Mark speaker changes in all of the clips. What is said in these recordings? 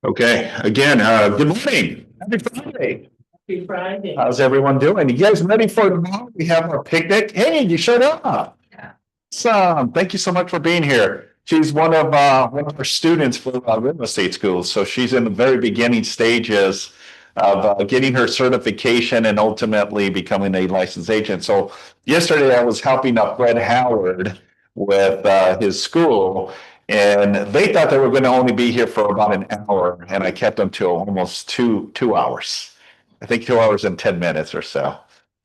Speaker 1: Okay, again, good morning. Happy Friday.
Speaker 2: Happy Friday.
Speaker 1: How's everyone doing? You guys ready for tomorrow? We have our picnic. Hey, you showed up.
Speaker 2: Yeah.
Speaker 1: So, thank you so much for being here. She's one of our students for real estate school. So she's in the very beginning stages of getting her certification and ultimately becoming a licensed agent. So yesterday I was helping up Fred Howard with his school. And they thought they were going to only be here for about an hour, and I kept them till almost two hours. I think 2 hours and 10 minutes or so.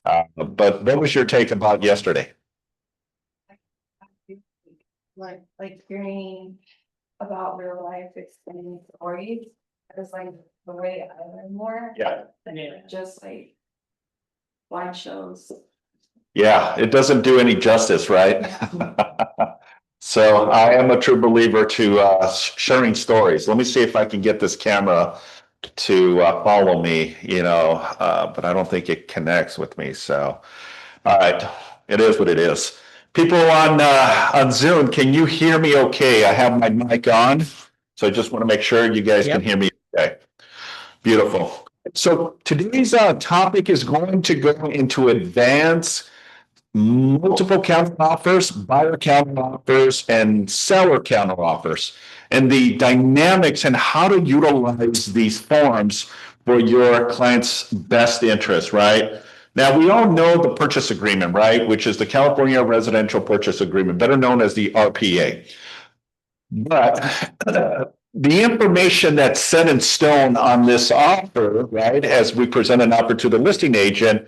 Speaker 1: But what was your take about yesterday?
Speaker 3: Like hearing about real life explaining stories. It was like the way I learn more
Speaker 1: Yeah.
Speaker 3: than just like live shows.
Speaker 1: Yeah, it doesn't do any justice, right? So I am a true believer to sharing stories. Let me see if I can get this camera to follow me, but I don't think it connects with me. So, all right, it is what it is. People on Zoom, can you hear me okay? I have my mic on, so I just want to make sure you guys can hear me okay. Beautiful. So today's topic is going to go into advanced multiple counteroffers, buyer counteroffers, and seller counteroffers, and the dynamics and how to utilize these forms for your client's best interest, right? Now, we all know the purchase agreement, right? Which is the California Residential Purchase Agreement, better known as the RPA. But the information that's set in stone on this offer, right, as we present an offer to the listing agent,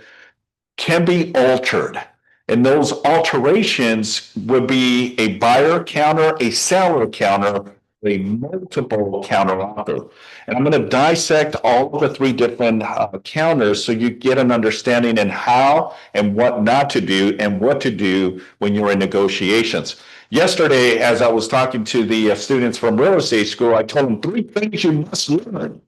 Speaker 1: can be altered. And those alterations would be a buyer counter, a seller counter, a multiple counter offer. And I'm going to dissect all of the three different counters so you get an understanding in how and what not to do and what to do when you're in negotiations. Yesterday, as I was talking to the students from real estate school, I told them three things you must learn.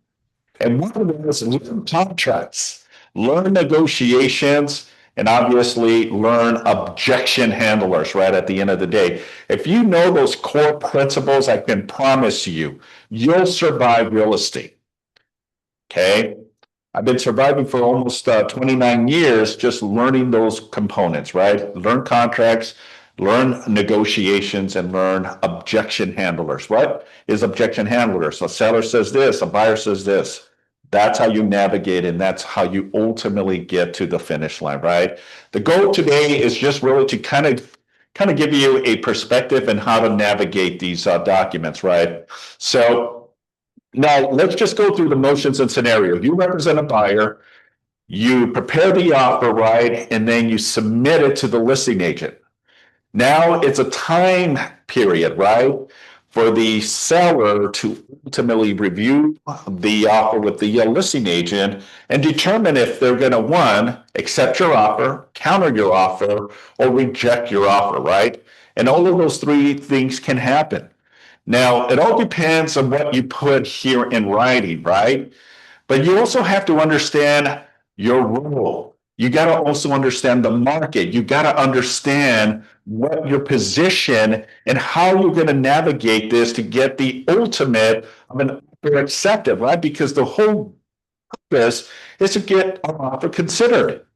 Speaker 1: And one of them is learn contracts, learn negotiations, and obviously learn objection handlers right at the end of the day. If you know those core principles, I can promise you, you'll survive real estate. Okay? I've been surviving for almost 29 years, just learning those components, right? Learn contracts, learn negotiations, and learn objection handlers. What is objection handlers? A seller says this, a buyer says this. That's how you navigate, and that's how you ultimately get to the finish line, right? The goal today is just really to kind of give you a perspective and how to navigate these documents, right? So now let's just go through the motions and scenarios. You represent a buyer, you prepare the offer, right, and then you submit it to the listing agent. Now it's a time period, right, for the seller to ultimately review the offer with the listing agent and determine if they're going to, one, accept your offer, counter your offer, or reject your offer, right? And all of those three things can happen. Now, it all depends on what you put here in writing, right? But you also have to understand your role. You got to also understand the market. You got to understand what your position and how you're going to navigate this to get the ultimate of an offer accepted, right? Because the whole purpose is to get an offer considered,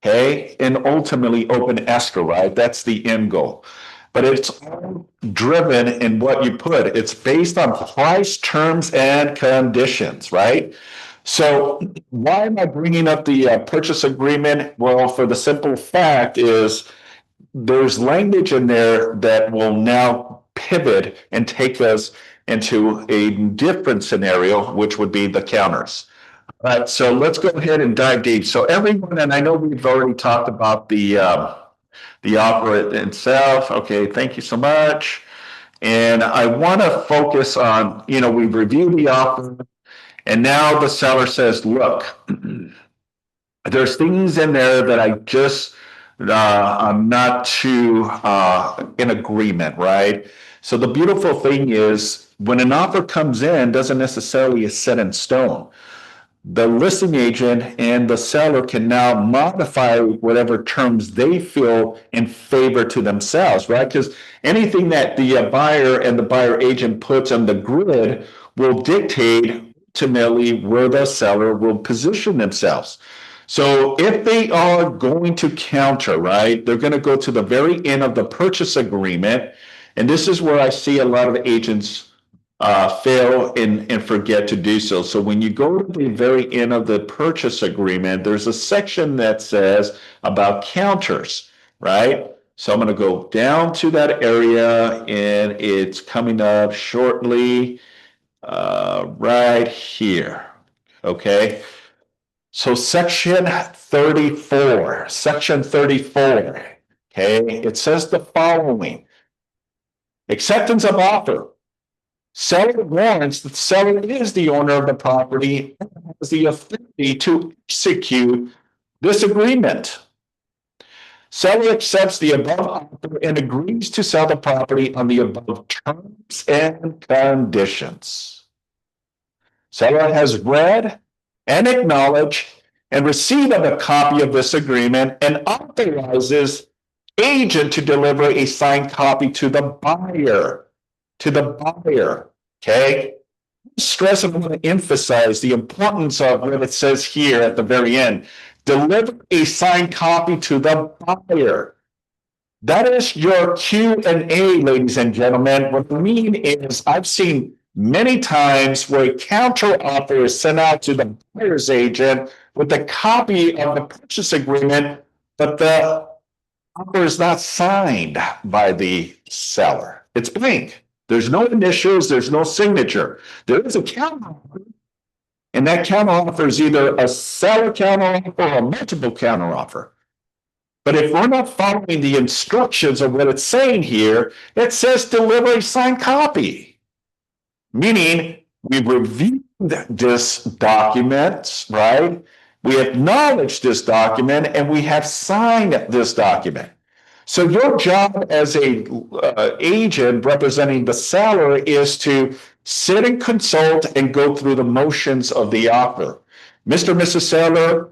Speaker 1: okay? And ultimately open escrow, right? That's the end goal. But it's all driven in what you put. It's based on price, terms, and conditions, right? So why am I bringing up the purchase agreement? Well, for the simple fact is there's language in there that will now pivot and take us into a different scenario, which would be the counters. All right, so let's go ahead and dive deep. So everyone, and I know we've already talked about the offer itself. Okay, thank you so much. And I want to focus on, we've reviewed the offer. And now the seller says, look, there's things in there that I just, I'm not too in agreement, right? So the beautiful thing is when an offer comes in, doesn't necessarily is set in stone. The listing agent and the seller can now modify whatever terms they feel in favor to themselves, right? Because anything that the buyer and the buyer agent puts on the grid will dictate ultimately where the seller will position themselves. So if they are going to counter, right, they're going to go to the very end of the purchase agreement. And this is where I see a lot of agents fail and forget to do so. So when you go to the very end of the purchase agreement, there's a section that says about counters, right? So I'm going to go down to that area and it's coming up shortly right here. Okay. So section 34, okay, it says the following. Acceptance of offer. Seller warrants that the seller is the owner of the property and has the authority to execute this agreement. Seller accepts the above offer and agrees to sell the property on the above terms and conditions. Seller has read and acknowledged and received a copy of this agreement and authorizes agent to deliver a signed copy to the buyer. Okay? Stress and want to emphasize the importance of what it says here at the very end. Deliver a signed copy to the buyer. That is your Q&A, ladies and gentlemen. What I mean is I've seen many times where a counter offer is sent out to the buyer's agent with a copy of the purchase agreement, but the offer is not signed by the seller. It's blank. There's no initials, there's no signature. There is a counter offer, and that counter offer is either a seller counter offer or a multiple counter offer. But if we're not following the instructions of what it's saying here, it says deliver a signed copy. Meaning we reviewed this document, right? We acknowledged this document and we have signed this document. So your job as a agent representing the seller is to sit and consult and go through the motions of the offer. Mr. and Mrs. Seller,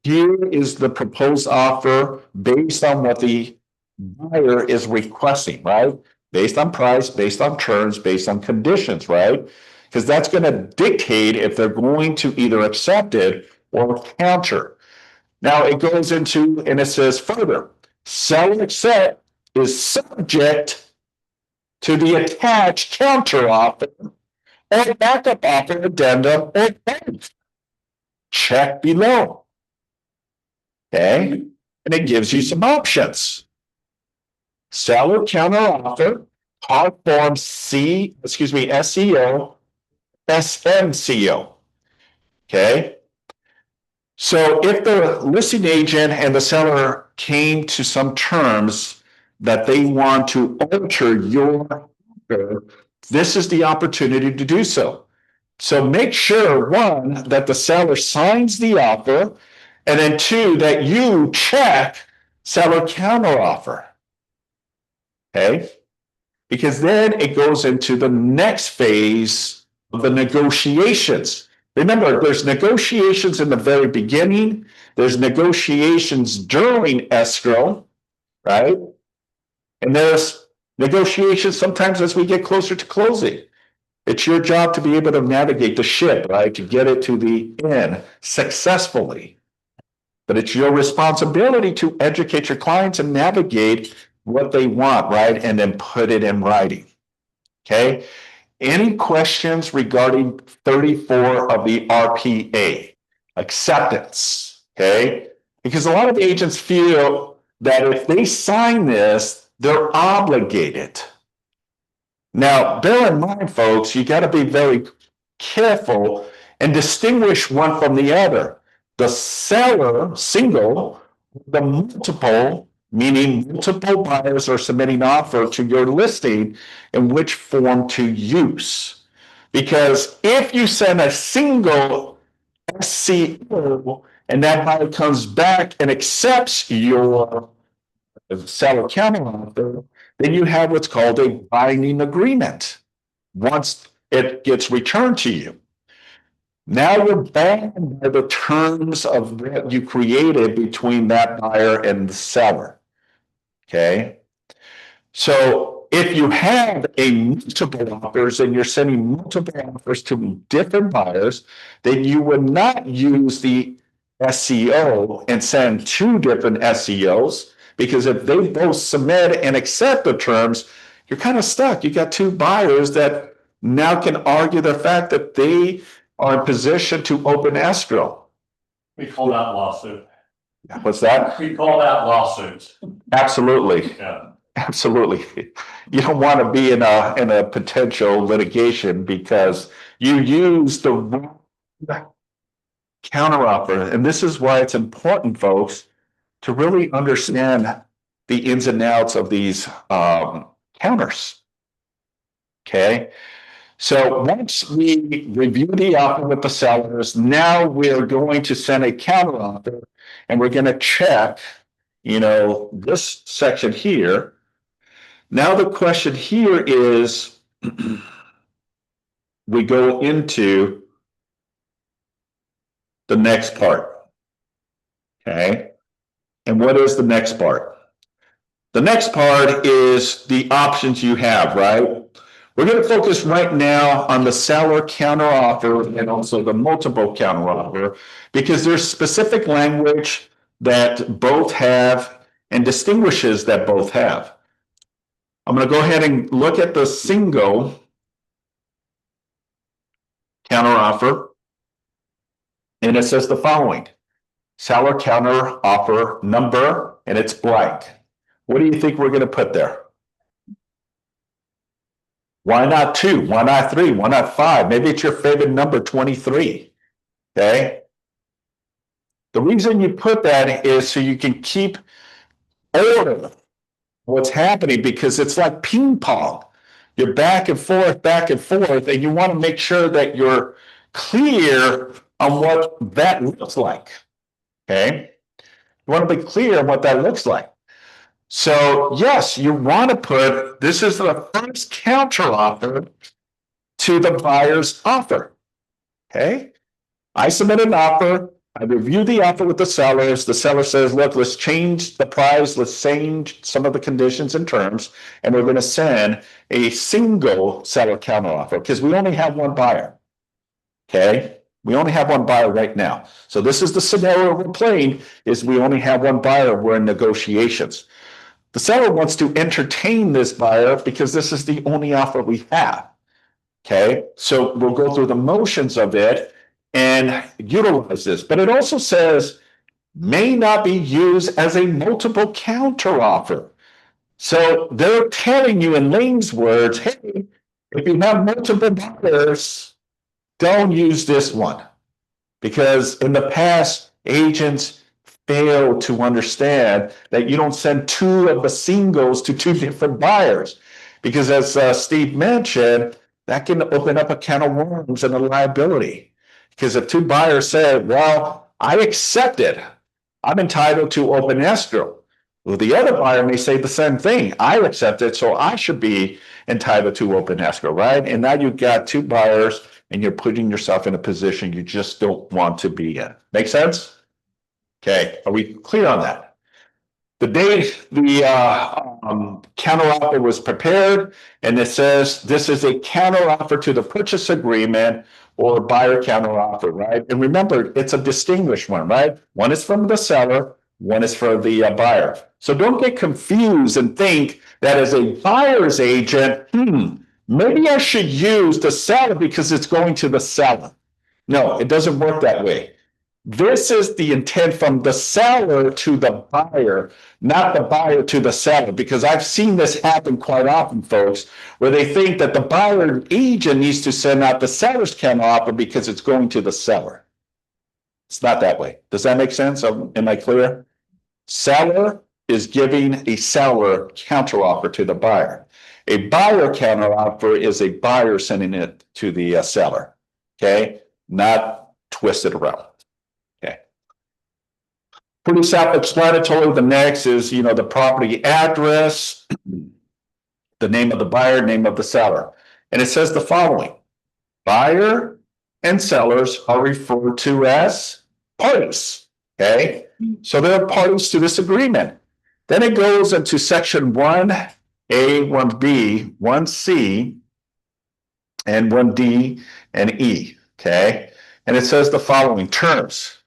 Speaker 1: here is the proposed offer based on what the buyer is requesting, right? Based on price, based on terms, based on conditions, right? Because that's going to dictate if they're going to either accept it or counter. Now it goes into, and it says further, seller accept is subject to the attached counter offer or backup offer addendum or both. Check below. Okay, and it gives you some options. Seller counter offer, part form SEO, SMCO. Okay. So if the listing agent and the seller came to some terms that they want to alter your offer, this is the opportunity to do so. So make sure, one, that the seller signs the offer, and then two, that you check seller counteroffer. Okay? Because then it goes into the next phase of the negotiations. Remember, there's negotiations in the very beginning, there's negotiations during escrow, right? And there's negotiations sometimes as we get closer to closing. It's your job to be able to navigate the ship, right? To get it to the end successfully. But it's your responsibility to educate your clients and navigate what they want, right? And then put it in writing. Okay. Any questions regarding 34 of the RPA? Acceptance. Okay. Because a lot of agents feel that if they sign this, they're obligated. Now, bear in mind, folks, you got to be very careful and distinguish one from the other. The seller, single, the multiple, meaning multiple buyers are submitting offer to your listing, and which form to use. Because if you send a single SCO and that buyer comes back and accepts your seller counteroffer, then you have what's called a binding agreement once it gets returned to you. Now you're bound by the terms of what you created between that buyer and the seller. Okay. So if you have a multiple offers and you're sending multiple offers to different buyers, then you would not use the SEO and send two different SEOs, because if they both submit and accept the terms, you're kind of stuck. You got two buyers that now can argue the fact that they are in position to open escrow.
Speaker 2: We call that lawsuit.
Speaker 1: What's that?
Speaker 2: We call that lawsuits.
Speaker 1: Absolutely.
Speaker 2: Yeah.
Speaker 1: Absolutely. You don't want to be in a potential litigation because you use the wrong counteroffer. And this is why it's important, folks, to really understand the ins and outs of these counters. Okay. So once we review the offer with the sellers, now we're going to send a counteroffer and we're going to check, this section here. Now the question here is, we go into the next part. Okay. And what is the next part? The next part is the options you have, right? We're going to focus right now on the seller counteroffer and also the multiple counteroffer, because there's specific language that both have and distinguishes that both have. I'm going to go ahead and look at the single counteroffer, and it says the following: seller counteroffer number, and it's blank. What do you think we're going to put there? Why not 2? Why not 3? Why not 5? Maybe it's your favorite number, 23. Okay. The reason you put that is so you can keep order of what's happening, because it's like ping pong. You're back and forth, and you want to make sure that you're clear on what that looks like. Okay. You want to be clear on what that looks like. So yes, you want to put, this is the first counteroffer to the buyer's offer. Okay. I submit an offer. I review the offer with the sellers. The seller says, look, let's change the price. Let's change some of the conditions and terms. And we're going to send a single seller counteroffer because we only have one buyer. Okay. We only have one buyer right now. So this is the scenario we're playing, is we only have one buyer. We're in negotiations. The seller wants to entertain this buyer because this is the only offer we have. Okay. So we'll go through the motions of it and utilize this. But it also says may not be used as a multiple counteroffer. So they're telling you in Lane's words, hey, if you have multiple buyers, don't use this one. Because in the past, agents fail to understand that you don't send two of the singles to two different buyers. Because as Steve mentioned, that can open up a can of worms and a liability. Because if two buyers said, well, I accept it, I'm entitled to open escrow. Well, the other buyer may say the same thing. I accept it, so I should be entitled to open escrow, right? And now you've got two buyers and you're putting yourself in a position you just don't want to be in. Make sense? Okay, are we clear on that? The day the counteroffer was prepared, and it says this is a counteroffer to the purchase agreement or buyer counteroffer, right? And remember, it's a distinguished one, right? One is from the seller, one is for the buyer. So don't get confused and think that as a buyer's agent, maybe I should use the seller because it's going to the seller. No, it doesn't work that way. This is the intent from the seller to the buyer, not the buyer to the seller, because I've seen this happen quite often, folks, where they think that the buyer agent needs to send out the seller's counteroffer because it's going to the seller. It's not that way. Does that make sense? Am I clear? Seller is giving a seller counteroffer to the buyer. A buyer counteroffer is a buyer sending it to the seller. Okay, not twisted around. Pretty self-explanatory. The next is, the property address, the name of the buyer, name of the seller. And it says the following: buyer and sellers are referred to as parties. Okay. So there are parties to this agreement. Then it goes into section 1A A, 1B, 1C, and 1D and E, okay? And it says the following terms.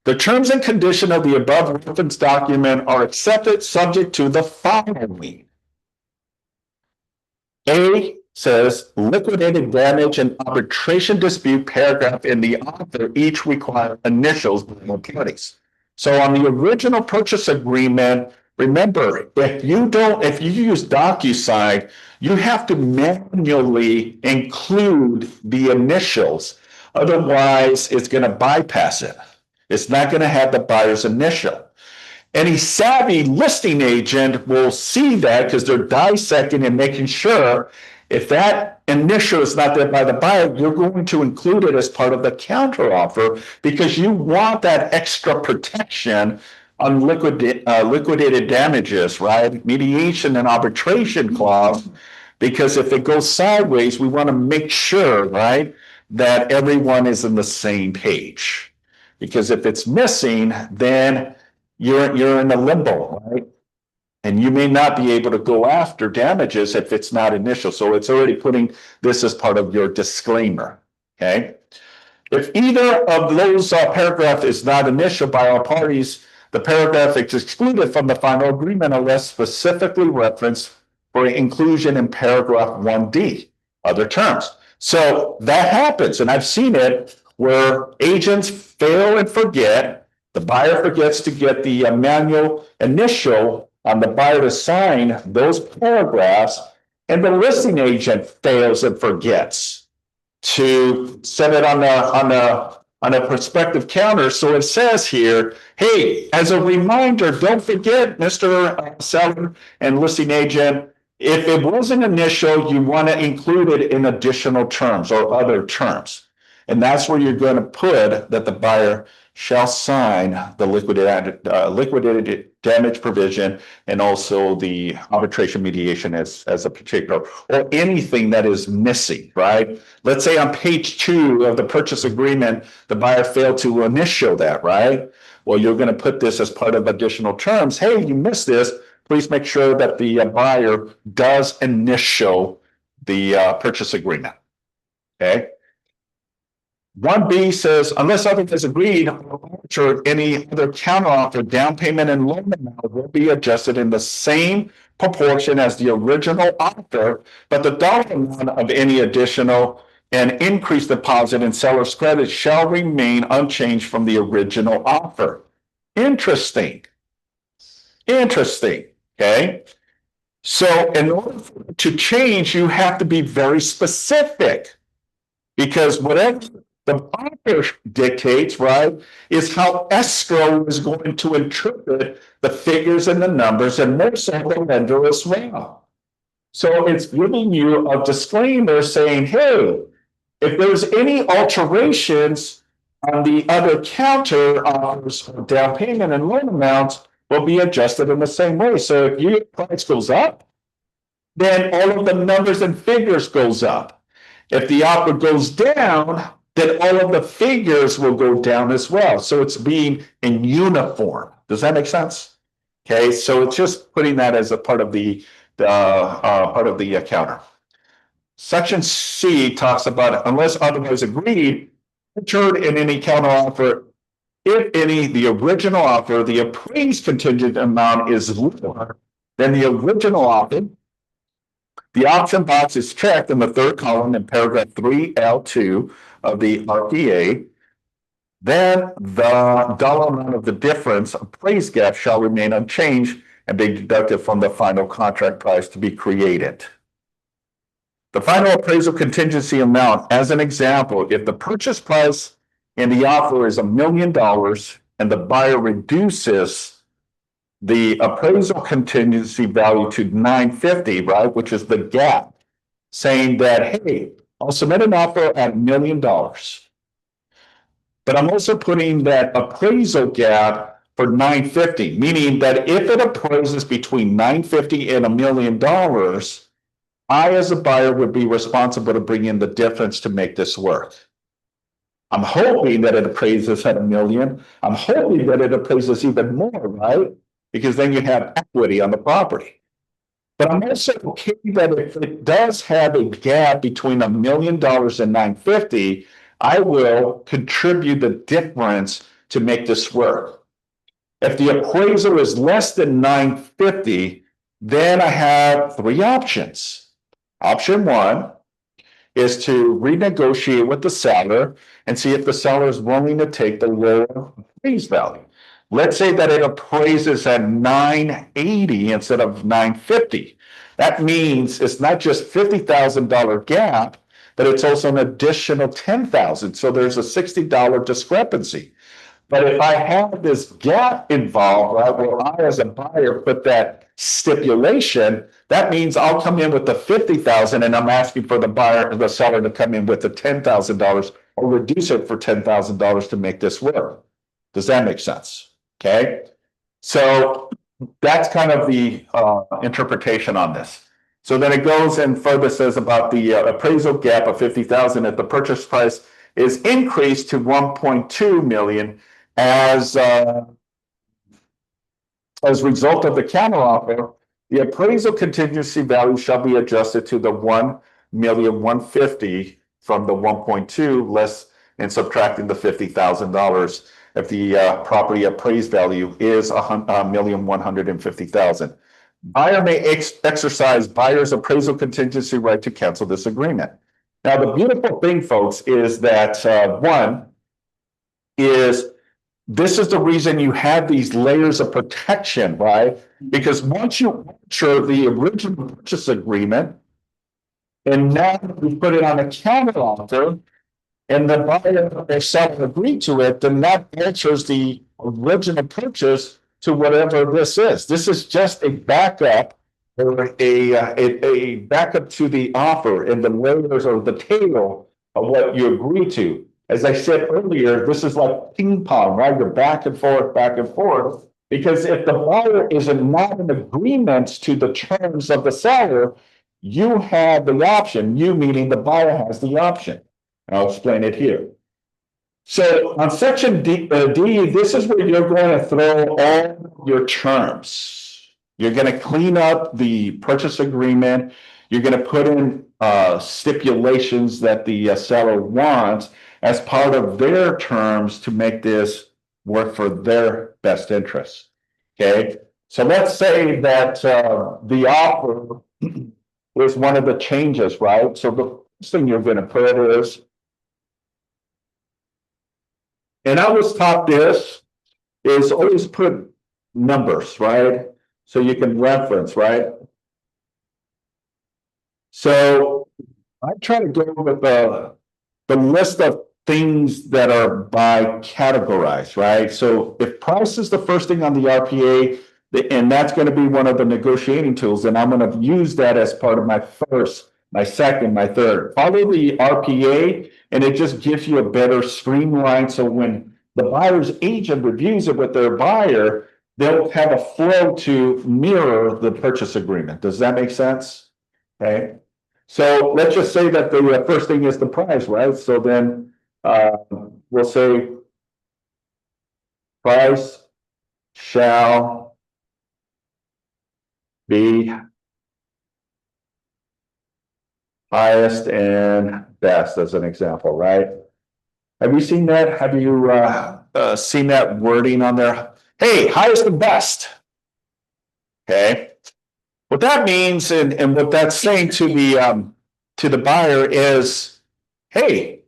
Speaker 1: The terms and condition of the above referenced document are accepted subject to the following. A says liquidated damage and arbitration dispute paragraph in the author each require initials by both parties. So on the original purchase agreement, remember, if you use DocuSign, you have to manually include the initials. Otherwise, it's going to bypass it. It's not going to have the buyer's initial. Any savvy listing agent will see that because they're dissecting and making sure if that initial is not there by the buyer, you're going to include it as part of the counteroffer because you want that extra protection on liquidated damages, right? Mediation and arbitration clause, because if it goes sideways, we want to make sure, right, that everyone is on the same page. Because if it's missing, then you're in a limbo, right? And you may not be able to go after damages if it's not initial. So it's already putting this as part of your disclaimer, okay? If either of those paragraphs is not initial by all parties, the paragraph is excluded from the final agreement unless specifically referenced for inclusion in paragraph 1D, other terms. So that happens, and I've seen it where agents fail and forget. The buyer forgets to get the manual initial on the buyer to sign those paragraphs, and the listing agent fails and forgets to set it on a prospective counter. So it says here, hey, as a reminder, don't forget, Mr. Seller and listing agent, if it wasn't initial, you want to include it in additional terms or other terms. And that's where you're going to put that the buyer shall sign the liquidated damage provision and also the arbitration mediation as a particular, or anything that is missing, right? Let's say on page 2 of the purchase agreement, the buyer failed to initial that, right? Well, you're going to put this as part of additional terms. Hey, you missed this. Please make sure that the buyer does initial the purchase agreement, okay? 1B says, unless otherwise agreed, or any other counteroffer, down payment and loan amount will be adjusted in the same proportion as the original offer, but the dollar amount of any additional and increased deposit and seller's credit shall remain unchanged from the original offer. Interesting. Interesting. Okay. So in order to change, you have to be very specific, because whatever the offer dictates, right, is how escrow is going to interpret the figures and the numbers, and more so the lender as well. So it's giving you a disclaimer saying, hey, if there's any alterations on the other counter offers, down payment and loan amounts will be adjusted in the same way. So if your price goes up, then all of the numbers and figures goes up. If the offer goes down, then all of the figures will go down as well. So it's being in uniform. Does that make sense? Okay, so it's just putting that as a part of the counter. Section C talks about unless otherwise agreed, entered in any counter offer, if any, the original offer, the appraised contingent amount is lower than the original offer. The option box is checked in the third column in paragraph 3L2 of the RPA. Then the dollar amount of the difference appraised gap shall remain unchanged and be deducted from the final contract price to be created. The final appraisal contingency amount, as an example, if the purchase price in the offer is $1 million and the buyer reduces the appraisal contingency value to $950,000, right, which is the gap, saying that, hey, I'll submit an offer at $1 million, but I'm also putting that appraisal gap for $950,000, meaning that if it appraises between $950,000 and $1 million, I, as a buyer, would be responsible to bring in the difference to make this work. I'm hoping that it appraises at $1 million. I'm hoping that it appraises even more, right? Because then you have equity on the property. But I'm also okay that if it does have a gap between $1 million and 950, I will contribute the difference to make this work. If the appraisal is less than 950, then I have three options. Option one is to renegotiate with the seller and see if the seller is willing to take the lower appraised value. Let's say that it appraises at 980 instead of 950. That means it's not just $50,000 gap, but it's also an additional 10,000. So there's a $60 discrepancy. But if I have this gap involved, right, where I as a buyer put that stipulation, that means I'll come in with the 50,000 and I'm asking for the seller to come in with the $10,000 or reduce it for $10,000 to make this work. Does that make sense? Okay. So that's kind of the interpretation on this. So then it goes and further says about the appraisal gap of 50,000 if the purchase price is increased to 1.2 million as a result of the counteroffer, the appraisal contingency value shall be adjusted to the 1,150,000 from the 1.2 less and subtracting the $50,000 if the property appraised value is 1,150,000. Buyer may exercise buyer's appraisal contingency right to cancel this agreement. Now, the beautiful thing, folks, is that one is this is the reason you have these layers of protection, right? Because once you enter the original purchase agreement, and now you put it on a counter offer, and the buyer or seller agree to it, then that alters the original purchase to whatever this is. This is just a backup or a backup to the offer and the layers or the tail of what you agree to. As I said earlier, this is like ping pong, right? You're back and forth, because if the buyer is not in agreement to the terms of the seller, you have the option, you meaning the buyer has the option. I'll explain it here. So on section D, this is where you're going to throw all your terms. You're going to clean up the purchase agreement. You're going to put in stipulations that the seller wants as part of their terms to make this work for their best interests. Okay, so let's say that the offer is one of the changes, right? So the first thing you're going to put is, and I was taught this, is always put numbers, right? So you can reference, right? So I try to go with the list of things that are by categorized, right? So if price is the first thing on the RPA, and that's going to be one of the negotiating tools, and I'm going to use that as part of my first, my second, my third. Follow the RPA, and it just gives you a better streamline. So when the buyer's agent reviews it with their buyer, they'll have a flow to mirror the purchase agreement. Does that make sense? Okay. So let's just say that the first thing is the price, right? So then we'll say price shall be highest and best as an example, right? Have you seen that? Have you seen that wording on there? Hey, highest and best. Okay. What that means and what that's saying to the buyer is, hey,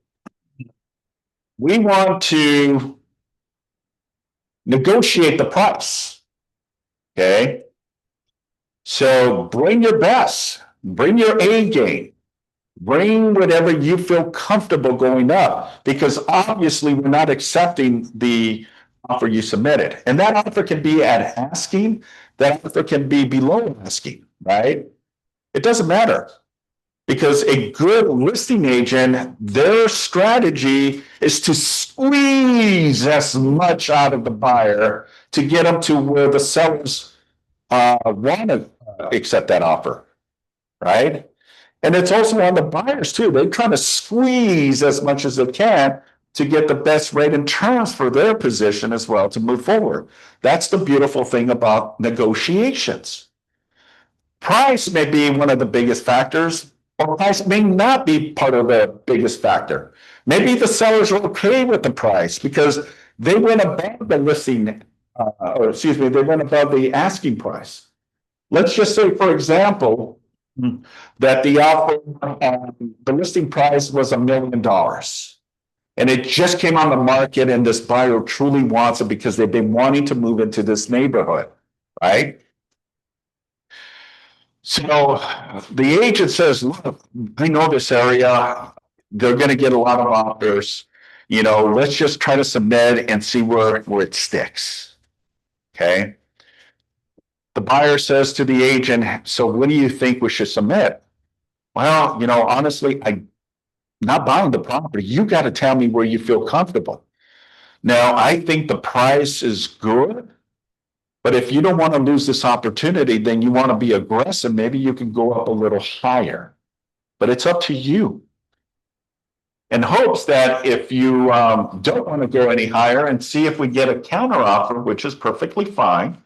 Speaker 1: we want to negotiate the price. Okay. So bring your best, bring your A game, bring whatever you feel comfortable going up, because obviously we're not accepting the offer you submitted. And that offer can be at asking, that offer can be below asking, right? It doesn't matter. Because a good listing agent, their strategy is to squeeze as much out of the buyer to get them to where the sellers want to accept that offer, right? And it's also on the buyers too. They're trying to squeeze as much as they can to get the best rate and terms for their position as well to move forward. That's the beautiful thing about negotiations. Price may be one of the biggest factors, or price may not be part of the biggest factor. Maybe the sellers are okay with the price because they went above the listing, they went above the asking price. Let's just say, for example, that the offer, the listing price was $1 million. And it just came on the market and this buyer truly wants it because they've been wanting to move into this neighborhood, right? So the agent says, look, I know this area. They're going to get a lot of offers. Let's just try to submit and see where it sticks. Okay. The buyer says to the agent, so what do you think we should submit? Well, honestly, I'm not buying the property. You got to tell me where you feel comfortable. Now, I think the price is good. But if you don't want to lose this opportunity, then you want to be aggressive. Maybe you can go up a little higher, but it's up to you. In hopes that if you don't want to go any higher and see if we get a counter offer, which is perfectly fine.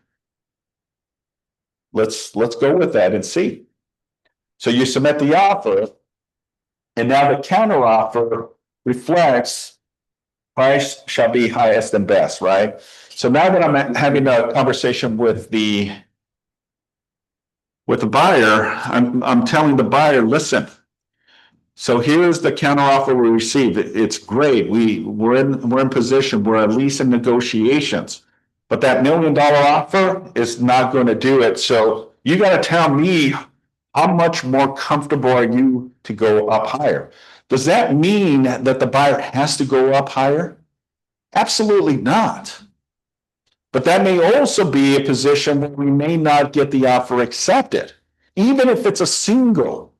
Speaker 1: Let's go with that and see. So you submit the offer, and now the counter offer reflects price shall be highest and best, right? So now that I'm having a conversation with the buyer, I'm telling the buyer, listen. So here's the counter offer we received. It's great. We're in position. We're at least in negotiations, but that $1 million offer is not going to do it. So you got to tell me how much more comfortable are you to go up higher? Does that mean that the buyer has to go up higher? Absolutely not. But that may also be a position where we may not get the offer accepted, even if it's a single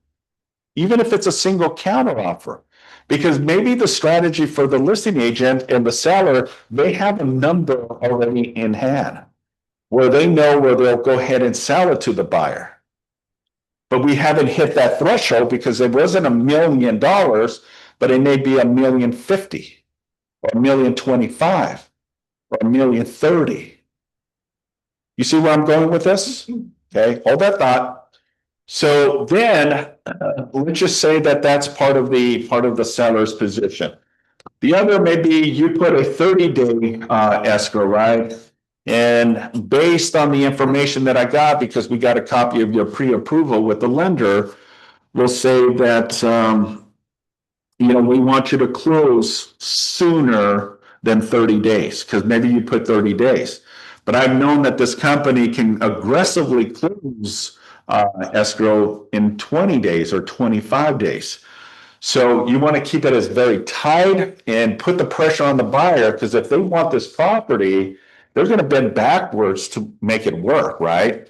Speaker 1: counter offer, because maybe the strategy for the listing agent and the seller, they have a number already in hand where they know where they'll go ahead and sell it to the buyer. But we haven't hit that threshold because it wasn't $1 million, but it may be $1,050,000 or $1,025,000 or $1,030,000. You see where I'm going with this? Okay, hold that thought. So then let's just say that that's part of the seller's position. The other may be you put a 30-day escrow, right? And based on the information that I got, because we got a copy of your pre-approval with the lender, we'll say that we want you to close sooner than 30 days, because maybe you put 30 days. But I've known that this company can aggressively close escrow in 20 days or 25 days. So you want to keep it as very tight and put the pressure on the buyer, because if they want this property, they're going to bend backwards to make it work, right?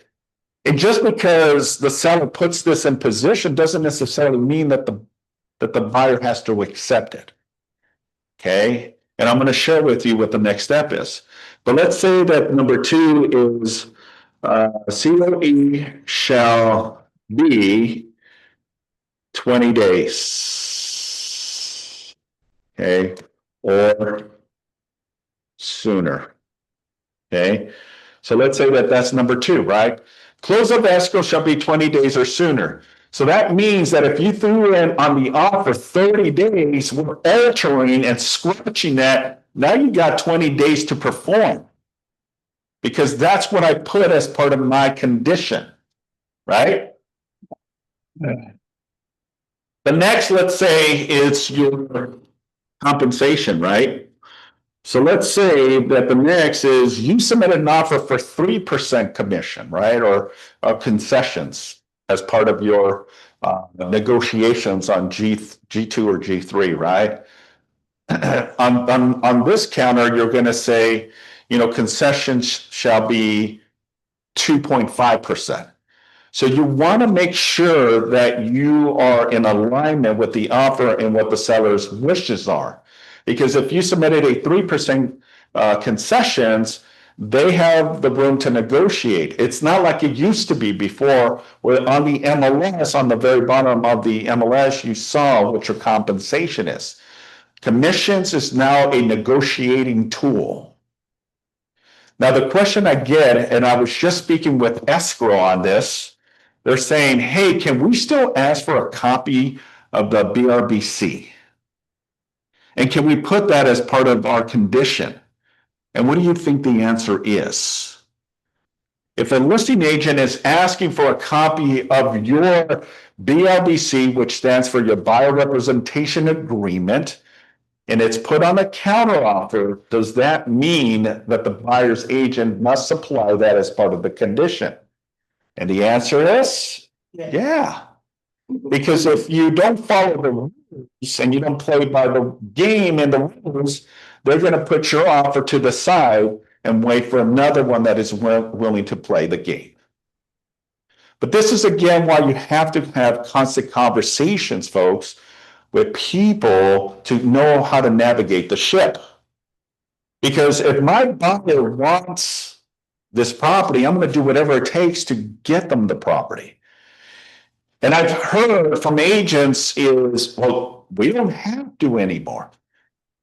Speaker 1: And just because the seller puts this in position doesn't necessarily mean that the buyer has to accept it. Okay. And I'm going to share with you what the next step is. But let's say that number 2 is COE shall be 20 days. Okay. Or sooner. Okay. So let's say that that's number 2, right? Close of escrow shall be 20 days or sooner. So that means that if you threw in on the offer 30 days, we're altering and scratching that. Now you got 20 days to perform, because that's what I put as part of my condition, right? The next, let's say, is your compensation, right? So let's say that the next is you submitted an offer for 3% commission, right? Or concessions as part of your negotiations on G2 or G3, right? On this counter, you're going to say, concessions shall be 2.5%. So you want to make sure that you are in alignment with the offer and what the seller's wishes are. Because if you submitted a 3% concessions, they have the room to negotiate. It's not like it used to be before, where on the MLS, on the very bottom of the MLS, you saw what your compensation is. Commissions is now a negotiating tool. Now, the question I get, and I was just speaking with escrow on this, They're saying, hey, can we still ask for a copy of the BRBC? And can we put that as part of our condition? And what do you think the answer is? If a listing agent is asking for a copy of your BRBC, which stands for your buyer representation agreement, and it's put on a counteroffer, does that mean that the buyer's agent must supply that as part of the condition? And the answer is, yeah. Because if you don't follow the rules and you don't play by the game and the rules, they're going to put your offer to the side and wait for another one that is willing to play the game. But this is again why you have to have constant conversations, folks, with people to know how to navigate the ship. Because if my buyer wants this property, I'm going to do whatever it takes to get them the property. And I've heard from agents is, well, we don't have to anymore.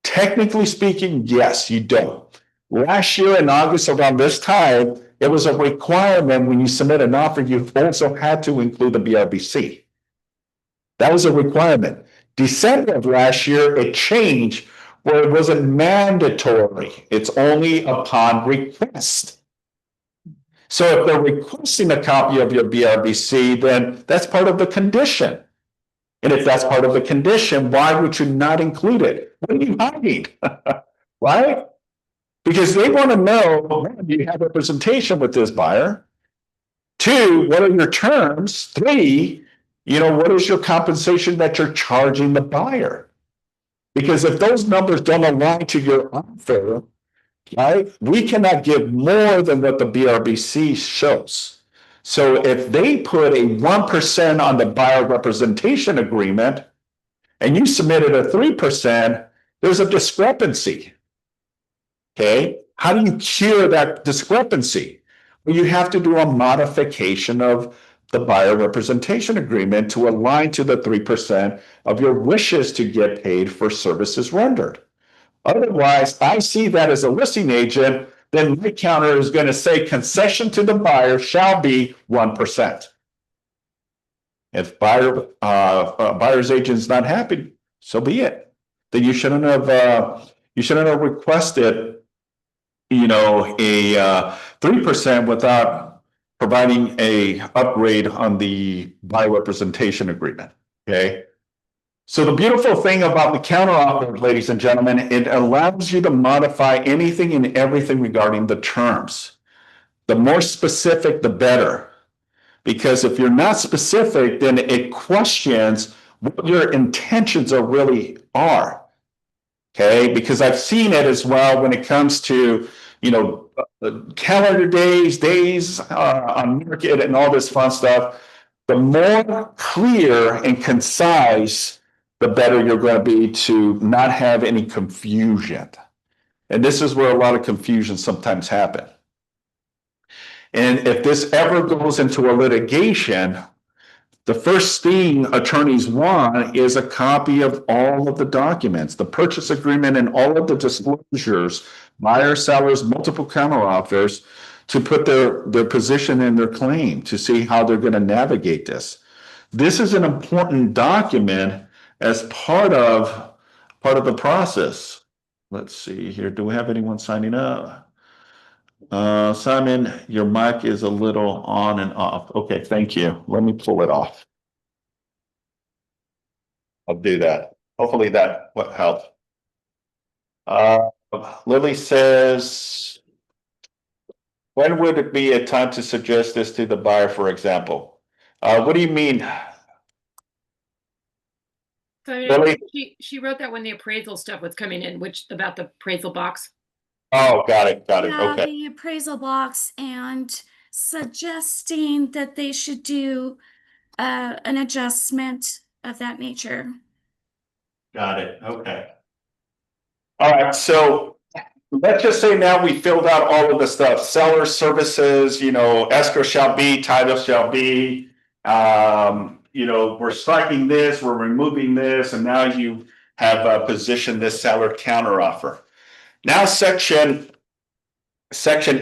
Speaker 1: Technically speaking, yes, you don't. Last year in August around this time, it was a requirement when you submit an offer, you also had to include the BRBC. That was a requirement. December of last year, it changed where it wasn't mandatory. It's only upon request. So if they're requesting a copy of your BRBC, then that's part of the condition. And if that's part of the condition, why would you not include it? What are you hiding? Right? Because they want to know, one, do you have representation with this buyer? Two, what are your terms? Three, what is your compensation that you're charging the buyer? Because if those numbers don't align to your offer, right, we cannot give more than what the BRBC shows. So if they put a 1% on the buyer representation agreement and you submitted a 3%, there's a discrepancy. Okay, how do you cure that discrepancy? Well, you have to do a modification of the buyer representation agreement to align to the 3% of your wishes to get paid for services rendered. Otherwise, I see that as a listing agent, then my counter is going to say concession to the buyer shall be 1%. If buyer's agent is not happy, so be it. Then you shouldn't have requested, a 3% without providing a upgrade on the buyer representation agreement. Okay. So the beautiful thing about the counteroffer, ladies and gentlemen, it allows you to modify anything and everything regarding the terms. The more specific, the better. Because if you're not specific, then it questions what your intentions really are. Okay, because I've seen it as well when it comes to, calendar days on market and all this fun stuff. The more clear and concise, the better you're going to be to not have any confusion. And this is where a lot of confusion sometimes happen. And if this ever goes into a litigation, the first thing attorneys want is a copy of all of the documents, the purchase agreement and all of the disclosures, buyers, sellers, multiple counteroffers, to put their position in their claim to see how they're going to navigate this. This is an important document as part of the process. Let's see here. Do we have anyone signing up? Simon, your mic is a little on and off. Okay, thank you. Let me pull it off. I'll do that. Hopefully that will help. Lily says, when would it be a time to suggest this to the buyer, for example? What do you mean?
Speaker 4: So
Speaker 1: Lily?
Speaker 4: she wrote that when the appraisal stuff was coming in, which about the appraisal box.
Speaker 1: Oh, got it.
Speaker 5: Yeah,
Speaker 1: Okay.
Speaker 5: the appraisal box and suggesting that they should do an adjustment of that nature.
Speaker 1: Got it. Okay. All right. So let's just say now we filled out all of the stuff. Seller services, escrow shall be, title shall be, we're striking this, we're removing this, and now you have positioned this seller counteroffer. Now section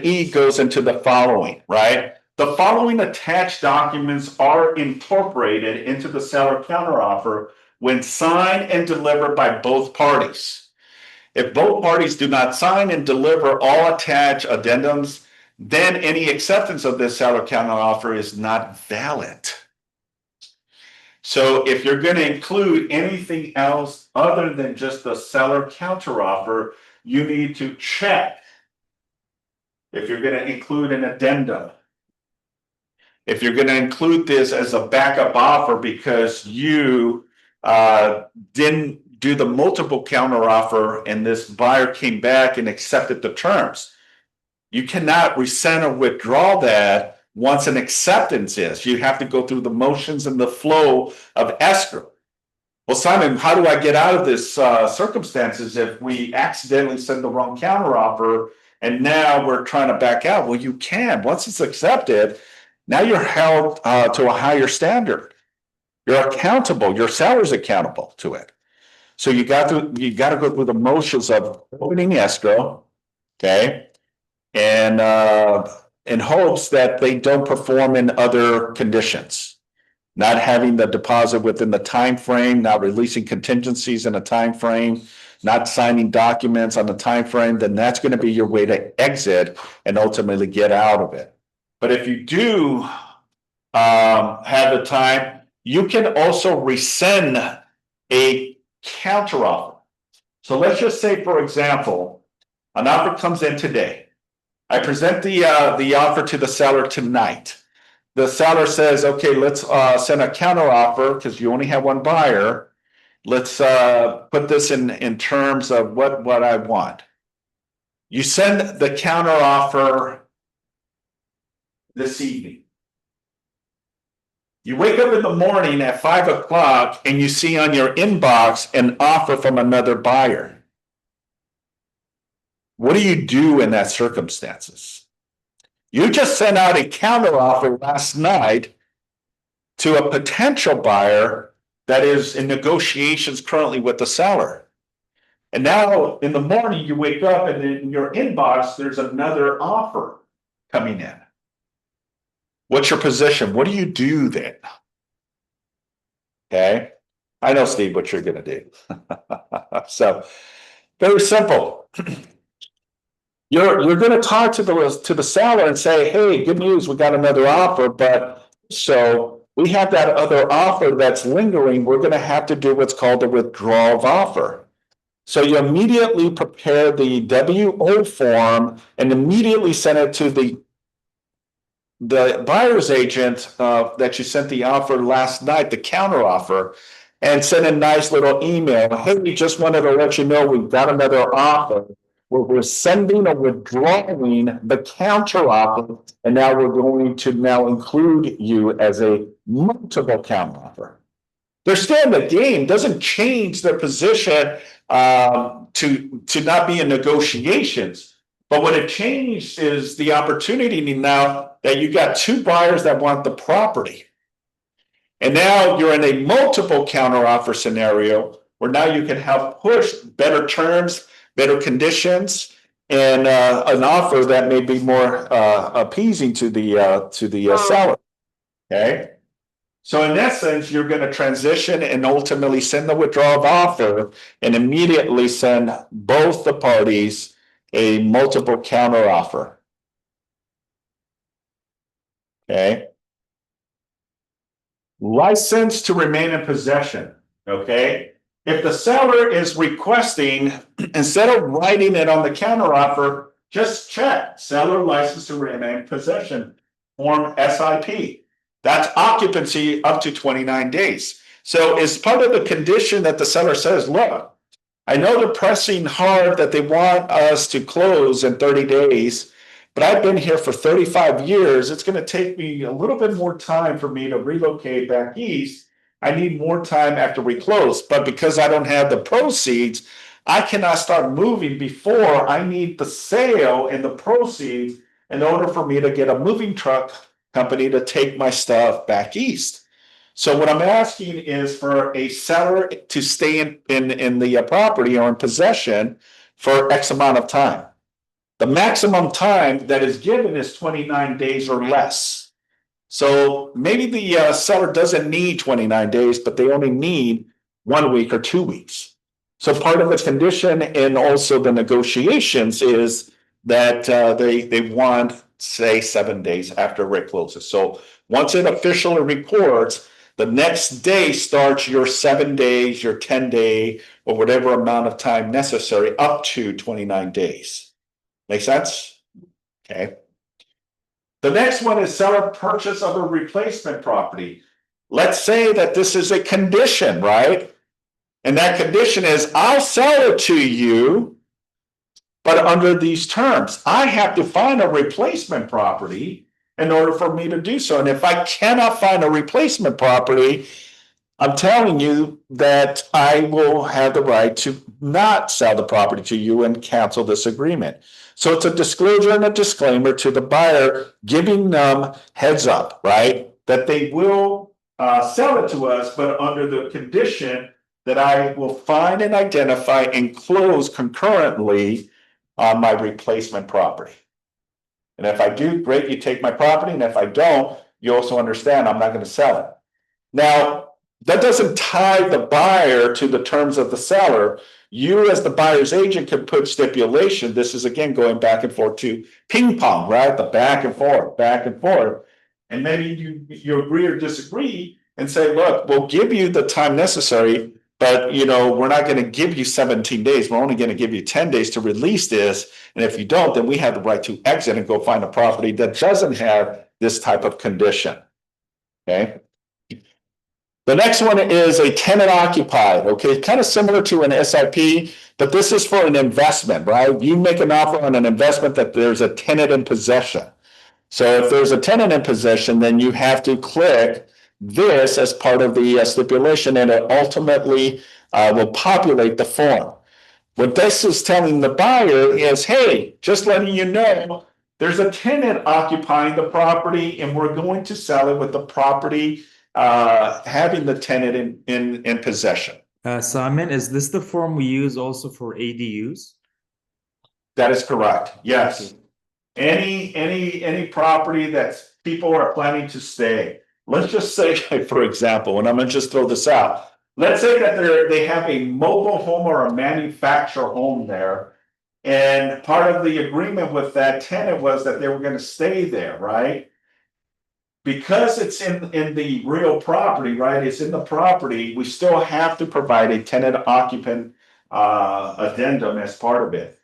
Speaker 1: E goes into the following, right? The following attached documents are incorporated into the seller counteroffer when signed and delivered by both parties. If both parties do not sign and deliver all attached addendums, then any acceptance of this seller counteroffer is not valid. So if you're going to include anything else other than just the seller counteroffer, you need to check if you're going to include an addendum. If you're going to include this as a backup offer because you didn't do the multiple counteroffer and this buyer came back and accepted the terms, you cannot rescind or withdraw that once an acceptance is. You have to go through the motions and the flow of escrow. Well, Simon, how do I get out of this circumstances if we accidentally send the wrong counteroffer and now we're trying to back out? Well, you can. Once it's accepted, now you're held to a higher standard. You're accountable. Your seller's accountable to it. So you got to go through the motions of opening escrow, okay, and in hopes that they don't perform in other conditions. Not having the deposit within the time frame, not releasing contingencies in a time frame, not signing documents on the time frame, then that's going to be your way to exit and ultimately get out of it. But if you do have the time, you can also rescind a counteroffer. So let's just say, for example, an offer comes in today. I present the offer to the seller tonight. The seller says, okay, let's send a counteroffer because you only have one buyer. Let's put this in terms of what I want. You send the counteroffer this evening. You wake up in the morning at 5 o'clock and you see on your inbox an offer from another buyer. What do you do in that circumstances? You just sent out a counteroffer last night to a potential buyer that is in negotiations currently with the seller. And now in the morning you wake up and in your inbox there's another offer coming in. What's your position? What do you do then? Okay. I know, Steve, what you're going to do. So very simple. You're going to talk to the seller and say, hey, good news, we got another offer, but so we have that other offer that's lingering. We're going to have to do what's called a withdrawal of offer. So you immediately prepare the WO form and immediately send it to the buyer's agent that you sent the offer last night, the counter offer, and send a nice little email. Hey, we just wanted to let you know we've got another offer. We're sending or withdrawing the counter offer, and now we're going to now include you as a multiple counter offer. They're still in the game, doesn't change their position to not be in negotiations. But what it changed is the opportunity now that you got two buyers that want the property. And now you're in a multiple counteroffer scenario where now you can help push better terms, better conditions, and an offer that may be more appeasing to the seller. Okay. So in essence, you're going to transition and ultimately send the withdrawal of offer and immediately send both the parties a multiple counter offer. Okay. License to remain in possession. Okay. If the seller is requesting, instead of writing it on the counter offer, just check seller license to remain in possession, form SIP. That's occupancy up to 29 days. So as part of the condition that the seller says, look, I know they're pressing hard that they want us to close in 30 days, but I've been here for 35 years. It's going to take me a little bit more time for me to relocate back east. I need more time after we close, but because I don't have the proceeds, I cannot start moving before I need the sale and the proceeds in order for me to get a moving truck company to take my stuff back east. So what I'm asking is for a seller to stay in the property or in possession for X amount of time. The maximum time that is given is 29 days or less. So maybe the seller doesn't need 29 days, but they only need 1 week or 2 weeks. So part of the condition and also the negotiations is that they want, say, 7 days after rate closes. So once it officially records, the next day starts your 7 days, your 10-day, or whatever amount of time necessary up to 29 days. Make sense? Okay. The next one is seller purchase of a replacement property. Let's say that this is a condition, right? And that condition is I'll sell it to you, but under these terms, I have to find a replacement property in order for me to do so. And if I cannot find a replacement property, I'm telling you that I will have the right to not sell the property to you and cancel this agreement. So it's a disclosure and a disclaimer to the buyer, giving them heads up, right? That they will sell it to us, but under the condition that I will find and identify and close concurrently on my replacement property. And if I do, great, you take my property. And if I don't, you also understand I'm not going to sell it. Now, that doesn't tie the buyer to the terms of the seller. You as the buyer's agent can put stipulation. This is again going back and forth to ping pong, right? The back and forth, back and forth. And maybe you agree or disagree and say, look, we'll give you the time necessary, but we're not going to give you 17 days. We're only going to give you 10 days to release this. And if you don't, then we have the right to exit and go find a property that doesn't have this type of condition. Okay. The next one is a tenant occupied, okay, kind of similar to an SIP, but this is for an investment, right? You make an offer on an investment that there's a tenant in possession. So if there's a tenant in possession, then you have to click this as part of the stipulation, and it ultimately will populate the form. What this is telling the buyer is, hey, just letting you know, there's a tenant occupying the property and we're going to sell it with the property having the tenant in possession.
Speaker 6: Simon, is this the form we use also for ADUs?
Speaker 1: That is correct. Yes. Any property that people are planning to stay. Let's just say, for example, and I'm going to just throw this out. Let's say that they have a mobile home or a manufactured home there. And part of the agreement with that tenant was that they were going to stay there, right? Because it's in the real property, right? It's in the property. We still have to provide a tenant occupant addendum as part of it.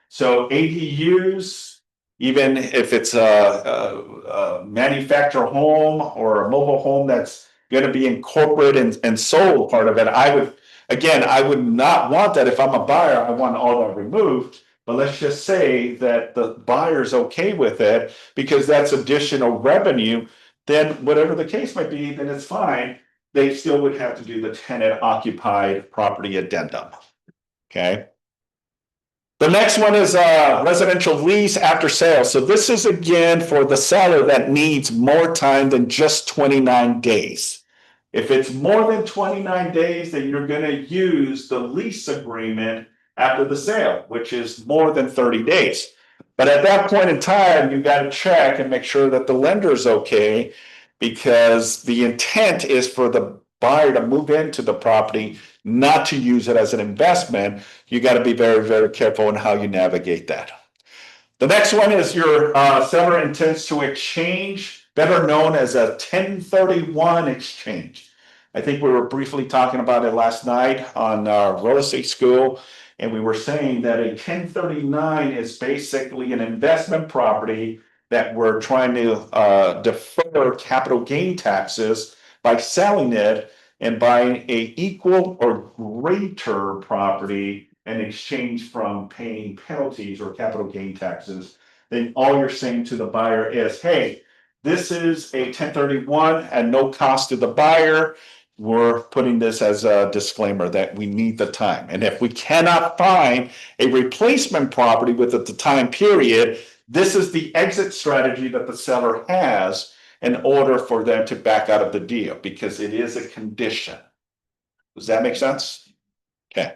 Speaker 1: So ADUs, even if it's a manufactured home or a mobile home that's going to be incorporated and sold part of it, I would not want that. If I'm a buyer, I want all that removed. But let's just say that the buyer's okay with it because that's additional revenue. Then whatever the case might be, then it's fine. They still would have to do the tenant occupied property addendum. Okay. The next one is residential lease after sale. So this is again for the seller that needs more time than just 29 days. If it's more than 29 days, then you're going to use the lease agreement after the sale, which is more than 30 days. But at that point in time, you got to check and make sure that the lender is okay, because the intent is for the buyer to move into the property, not to use it as an investment. You got to be very, very careful in how you navigate that. The next one is your seller intends to exchange, better known as a 1031 exchange. I think we were briefly talking about it last night on real estate school. And we were saying that a 1039 is basically an investment property that we're trying to defer capital gain taxes by selling it and buying a equal or greater property in exchange from paying penalties or capital gain taxes. Then all you're saying to the buyer is, hey, this is a 1031 at no cost to the buyer. We're putting this as a disclaimer that we need the time. And if we cannot find a replacement property within the time period, this is the exit strategy that the seller has in order for them to back out of the deal, because it is a condition. Does that make sense? Okay.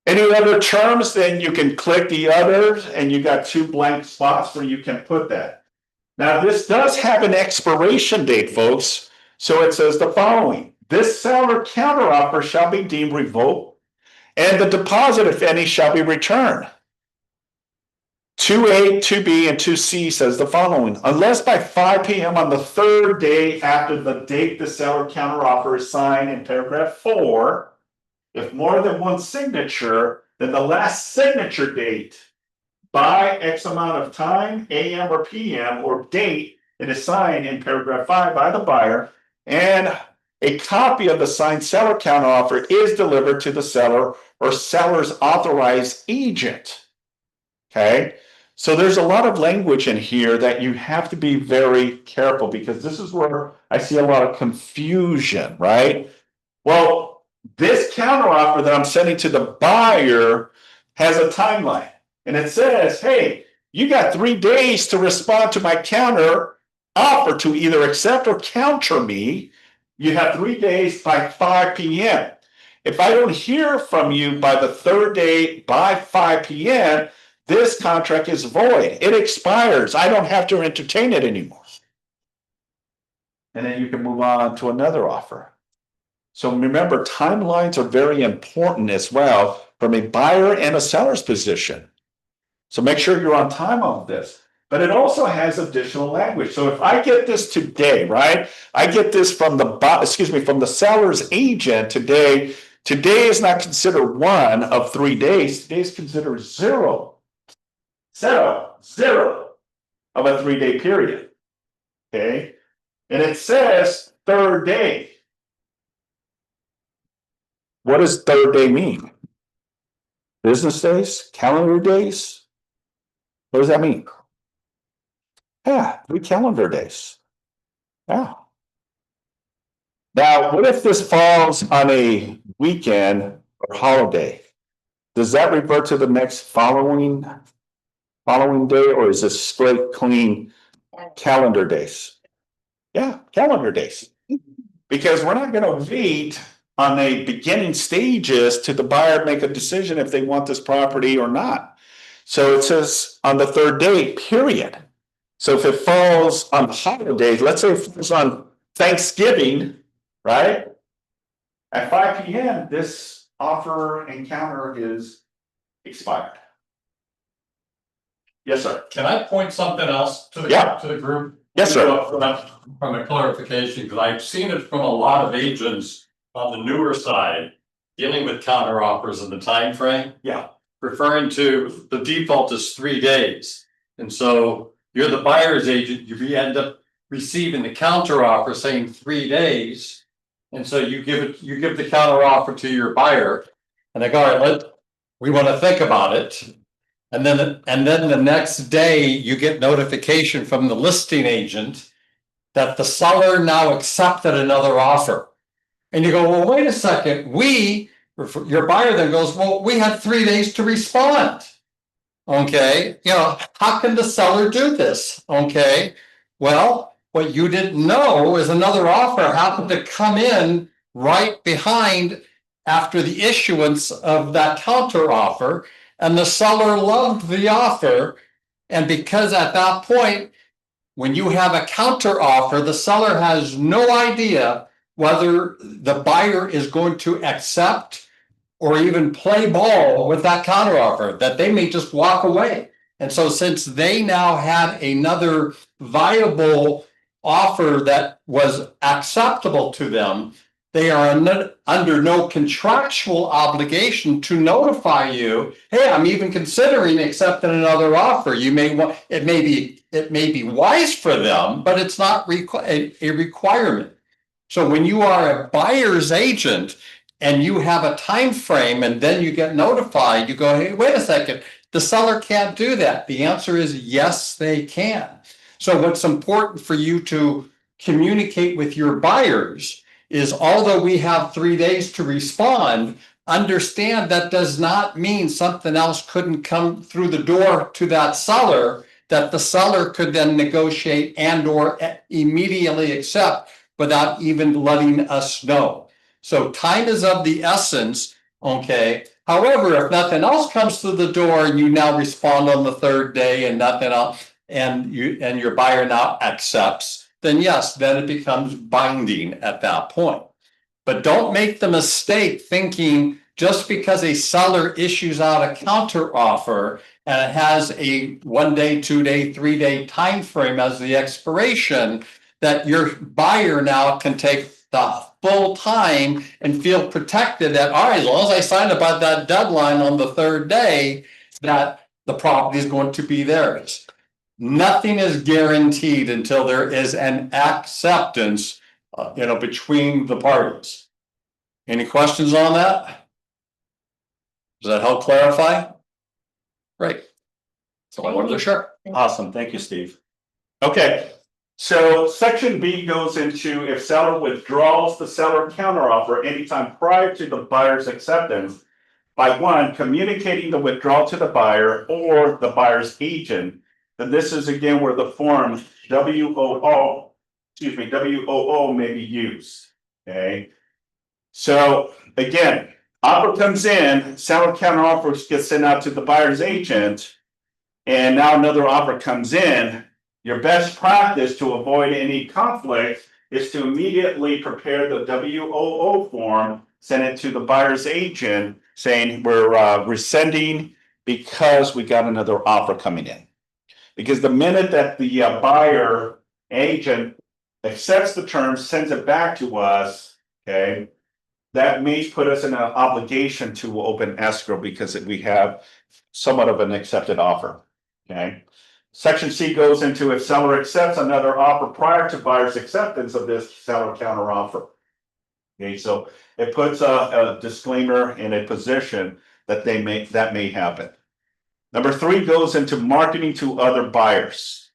Speaker 1: Any other terms, then you can click the others and you got 2 blank spots where you can put that. Now, this does have an expiration date, folks. So it says the following: this seller counteroffer shall be deemed revoked, and the deposit, if any, shall be returned. 2A, 2B, and 2C says the following: unless by 5 p.m. on the third day after the date the seller counteroffer is signed in paragraph 4, if more than one signature, then the last signature date by X amount of time, AM or PM, or date it is signed in paragraph 5 by the buyer, and a copy of the signed seller counteroffer is delivered to the seller or seller's authorized agent. Okay, so there's a lot of language in here that you have to be very careful, because this is where I see a lot of confusion, right? Well, this counteroffer that I'm sending to the buyer has a timeline. And it says, hey, you got 3 days to respond to my counter offer to either accept or counter me. You have 3 days by 5 p.m. If I don't hear from you by the third day by 5 p.m., this contract is void. It expires. I don't have to entertain it anymore. And then you can move on to another offer. So remember, timelines are very important as well from a buyer and a seller's position. So make sure you're on time on this. But it also has additional language. So if I get this today, right? I get this from the seller's agent today. Today is not considered one of 3 days. Today is considered zero of a 3-day period. Okay. And it says third day. What does third day mean? Business days? Calendar days? What does that mean? Yeah, 3 calendar days. Yeah. Now, what if this falls on a weekend or holiday? Does that revert to the next following day, or is it straight clean calendar days? Yeah, calendar days. Because we're not going to wait on the beginning stages to the buyer make a decision if they want this property or not. So it says on the third day, period. So if it falls on holidays, let's say it falls on Thanksgiving, right? At 5 p.m., this offer and counter is expired. Yes, sir.
Speaker 2: Can I point something else to the,
Speaker 1: Yeah.
Speaker 2: to the group?
Speaker 1: Yes, sir.
Speaker 2: From a clarification, because I've seen it from a lot of agents on the newer side, dealing with counter offers and the time frame.
Speaker 1: Yeah.
Speaker 2: Referring to the default is 3 days. And so you're the buyer's agent, you end up receiving the counter offer saying 3 days. And so you give the counter offer to your buyer and they go, all right, we want to think about it. And then the next day you get notification from the listing agent that the seller now accepted another offer. And you go, well, wait a second, your buyer then goes, well, we had 3 days to respond. Okay, how can the seller do this? Okay, well, what you didn't know is another offer happened to come in right behind after the issuance of that counter offer, and the seller loved the offer. And because at that point, when you have a counter offer, the seller has no idea whether the buyer is going to accept or even play ball with that counteroffer, that they may just walk away. And so since they now had another viable offer that was acceptable to them, they are under no contractual obligation to notify you, hey, I'm even considering accepting another offer. You may want, it may be wise for them, but it's not a requirement. So when you are a buyer's agent and you have a time frame and then you get notified, you go, hey, wait a second, the seller can't do that. The answer is yes, they can. So what's important for you to communicate with your buyers is, although we have 3 days to respond, understand that does not mean something else couldn't come through the door to that seller, that the seller could then negotiate and or immediately accept without even letting us know. So time is of the essence, okay? However, if nothing else comes through the door and you now respond on the third day and nothing else, and your buyer now accepts, then yes, then it becomes binding at that point. But don't make the mistake thinking just because a seller issues out a counter offer and it has a 1 day, 2 day, 3 day time frame as the expiration, that your buyer now can take the full time and feel protected that, all right, as long as I signed about that deadline on the 3rd day, that the property is going to be theirs. Nothing is guaranteed until there is an acceptance, between the parties. Any questions on that? Does that help clarify? Great. So I wanted to share.
Speaker 1: Awesome, thank you, Steve. Okay, so section B goes into if seller withdraws the seller counteroffer anytime prior to the buyer's acceptance by 1, communicating the withdrawal to the buyer or the buyer's agent. And this is again where the form WOO may be used. Okay. So again, offer comes in, seller counteroffer gets sent out to the buyer's agent, and now another offer comes in. Your best practice to avoid any conflict is to immediately prepare the WOO form, send it to the buyer's agent saying we're rescinding because we got another offer coming in. Because the minute that the buyer agent accepts the terms, sends it back to us, okay, that may put us in an obligation to open escrow because we have somewhat of an accepted offer, okay? Section C goes into if seller accepts another offer prior to buyer's acceptance of this seller counteroffer. Okay, so it puts a disclaimer in a position that that may happen. Number 3 goes into marketing to other buyers.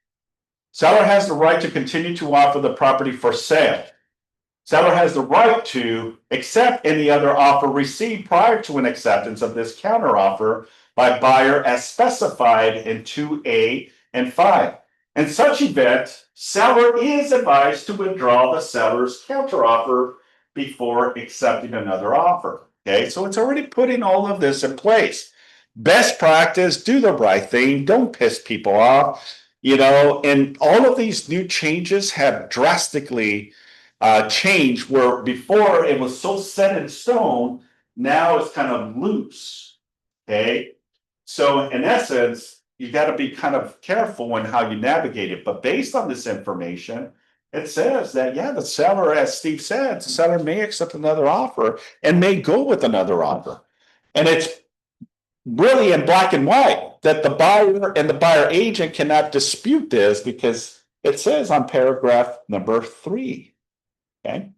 Speaker 1: Seller has the right to continue to offer the property for sale. Seller has the right to accept any other offer received prior to an acceptance of this counteroffer by buyer as specified in 2A and 5. In such event, seller is advised to withdraw the seller's counteroffer before accepting another offer. Okay, so it's already putting all of this in place. Best practice, do the right thing, don't piss people off, and all of these new changes have drastically changed where before it was so set in stone, now it's kind of loose. Okay, so in essence, you got to be kind of careful in how you navigate it. But based on this information, it says that, yeah, the seller, as Steve said, the seller may accept another offer and may go with another offer. And it's really in black and white that the buyer and the buyer agent cannot dispute this because it says on paragraph number 3. Okay.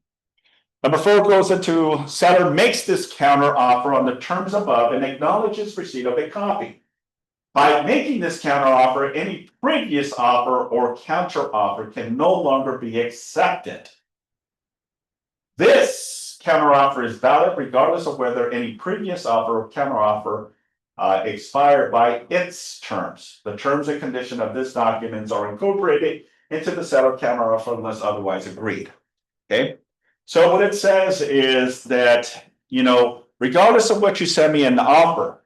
Speaker 1: Number 4 goes into seller makes this counter offer on the terms above and acknowledges receipt of a copy. By making this counter offer, any previous offer or counter offer can no longer be accepted. This counter offer is valid regardless of whether any previous offer or counter offer expired by its terms. The terms and conditions of this document are incorporated into the seller counter offer unless otherwise agreed. Okay, so what it says is that, regardless of what you send me in the offer,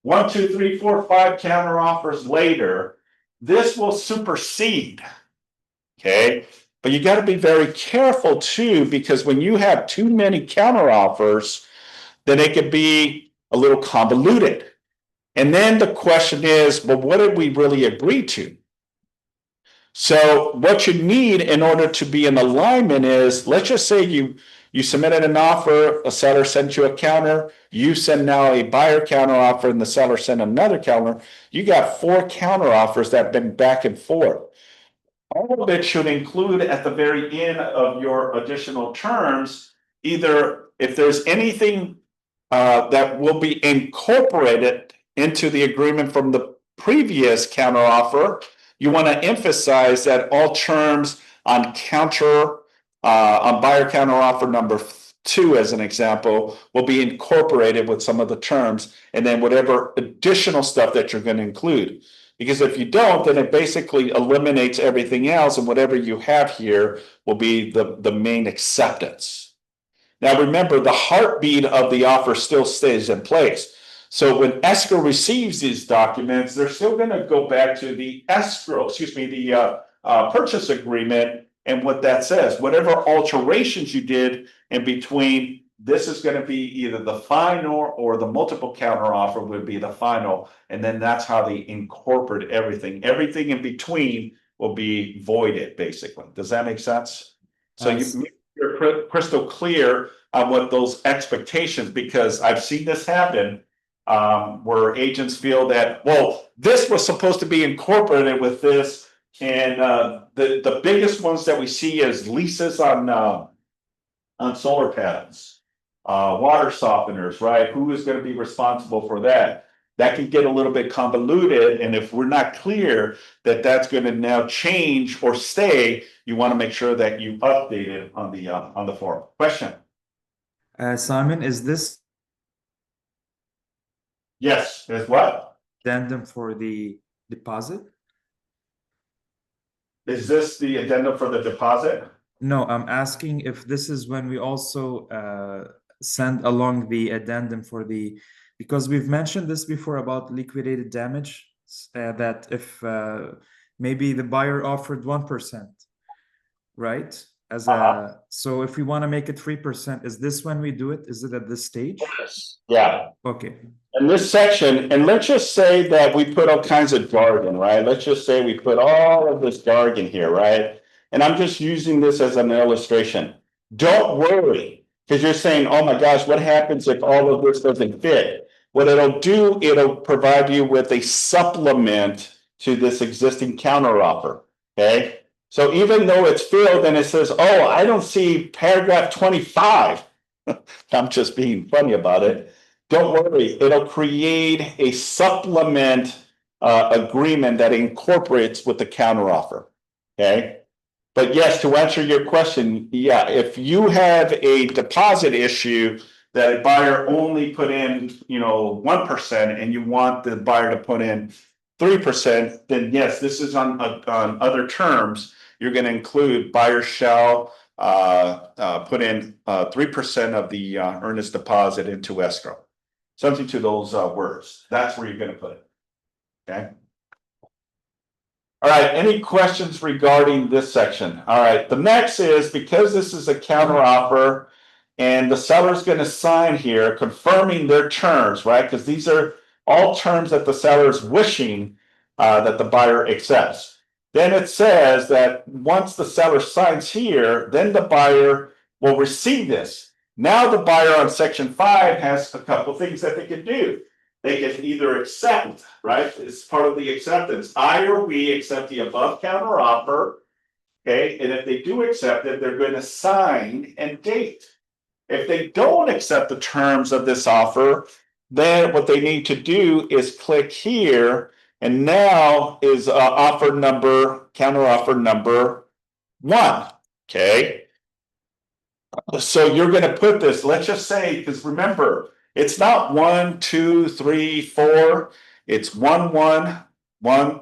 Speaker 1: 1, 2, 3, 4, 5 counter offers later, this will supersede. Okay, but you got to be very careful too, because when you have too many counter offers, then it could be a little convoluted. And then the question is, well, what did we really agree to? So what you need in order to be in alignment is, let's just say you submitted an offer, a seller sent you a counter, you send now a buyer counter offer, and the seller sent another counter. You got 4 counter offers that have been back and forth. All of it should include at the very end of your additional terms, either if there's anything that will be incorporated into the agreement from the previous counter offer, you want to emphasize that all terms on buyer counter offer number 2, as an example, will be incorporated with some of the terms, and then whatever additional stuff that you're going to include. Because if you don't, then it basically eliminates everything else, and whatever you have here will be the main acceptance. Now remember, the heartbeat of the offer still stays in place. So when escrow receives these documents, they're still gonna go back to the escrow, the purchase agreement. And what that says, whatever alterations you did in between, this is gonna be either the final or the multiple counteroffer would be the final. And then that's how they incorporate everything. Everything in between will be voided, basically. Does that make sense? So
Speaker 6: Yes.
Speaker 1: you're crystal clear on what those expectations, because I've seen this happen. Where agents feel that, well, this was supposed to be incorporated with this. And the biggest ones that we see is leases on solar panels. Water softeners, right? Who is going to be responsible for that? That can get a little bit convoluted, and if we're not clear that that's going to now change or stay, you want to make sure that you update it on the form. Question?
Speaker 6: Simon, is this
Speaker 1: Yes, is what?
Speaker 6: addendum for the deposit?
Speaker 1: Is this the addendum for the deposit?
Speaker 6: No, I'm asking if this is when we also send along the addendum for the, because we've mentioned this before about liquidated damage, that if maybe the buyer offered 1%, right? As a, so if we want to make it 3%, is this when we do it? Is it at this stage?
Speaker 1: Yes. Yeah.
Speaker 6: Okay.
Speaker 1: In this section, and let's just say that we put all kinds of jargon, right? Let's just say we put all of this jargon here, right? And I'm just using this as an illustration. Don't worry, because you're saying, oh my gosh, what happens if all of this doesn't fit? What it'll do, it'll provide you with a supplement to this existing counteroffer, okay? So even though it's filled and it says, oh, I don't see paragraph 25. I'm just being funny about it. Don't worry, it'll create a supplement agreement that incorporates with the counteroffer, okay? But yes, to answer your question, yeah, if you have a deposit issue that a buyer only put in, 1%, and you want the buyer to put in 3%, then yes, this is on other terms. You're going to include buyer shall put in 3% of the earnest deposit into escrow. Something to those words. That's where you're going to put it. Okay. All right. Any questions regarding this section? All right. The next is, because this is a counteroffer and the seller's going to sign here confirming their terms, right? Because these are all terms that the seller is wishing that the buyer accepts. Then it says that once the seller signs here, then the buyer will receive this. Now the buyer on section 5 has a couple things that they can do. They can either accept, right? It's part of the acceptance. I or we accept the above counteroffer. Okay, and if they do accept it, they're going to sign and date. If they don't accept the terms of this offer, then what they need to do is click here, and now is counteroffer number 1. Okay. So you're going to put this, let's just say, because remember, it's not 1, 2, 3, 4. It's 1, 1, 1,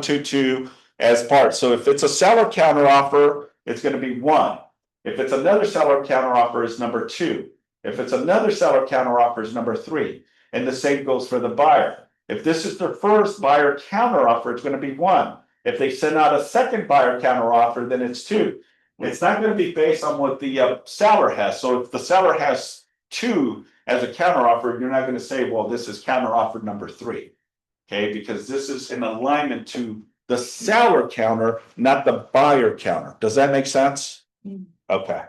Speaker 1: 2, 2 as part. So if it's a seller counteroffer, it's going to be 1. If it's another seller counteroffer, is number 2. If it's another seller counteroffer, is number 3. And the same goes for the buyer. If this is their first buyer counteroffer, it's going to be 1. If they send out a second buyer counteroffer, then it's 2. It's not going to be based on what the seller has. So if the seller has 2 as a counteroffer, you're not going to say, well, this is counteroffer number 3. Okay, because this is in alignment to the seller counter, not the buyer counter. Does that make sense? Okay.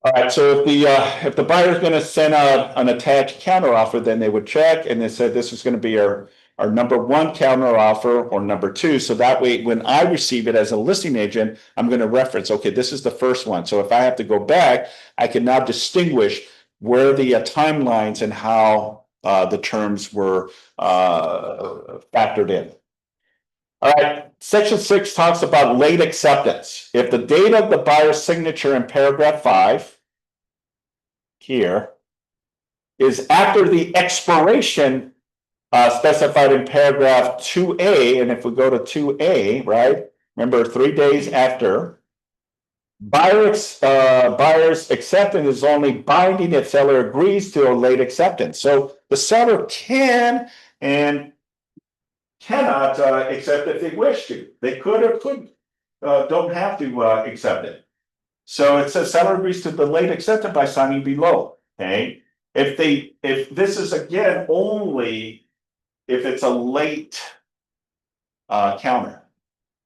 Speaker 1: All right, so if the buyer is going to send out an attached counteroffer, then they would check, and they said this is going to be our number 1 counteroffer or number 2. So that way, when I receive it as a listing agent, I'm going to reference, okay, this is the first one. So if I have to go back, I can now distinguish where the timelines and how the terms were factored in. All right, section 6 talks about late acceptance. If the date of the buyer's signature in paragraph 5 here is after the expiration specified in paragraph 2A, and if we go to 2A, right, remember 3 days after, Buyer's acceptance is only binding if seller agrees to a late acceptance. So the seller can and cannot accept if they wish to. They could or couldn't. Don't have to accept it. So it says seller agrees to the late acceptance by signing below. Okay. If this is again only if it's a late counter.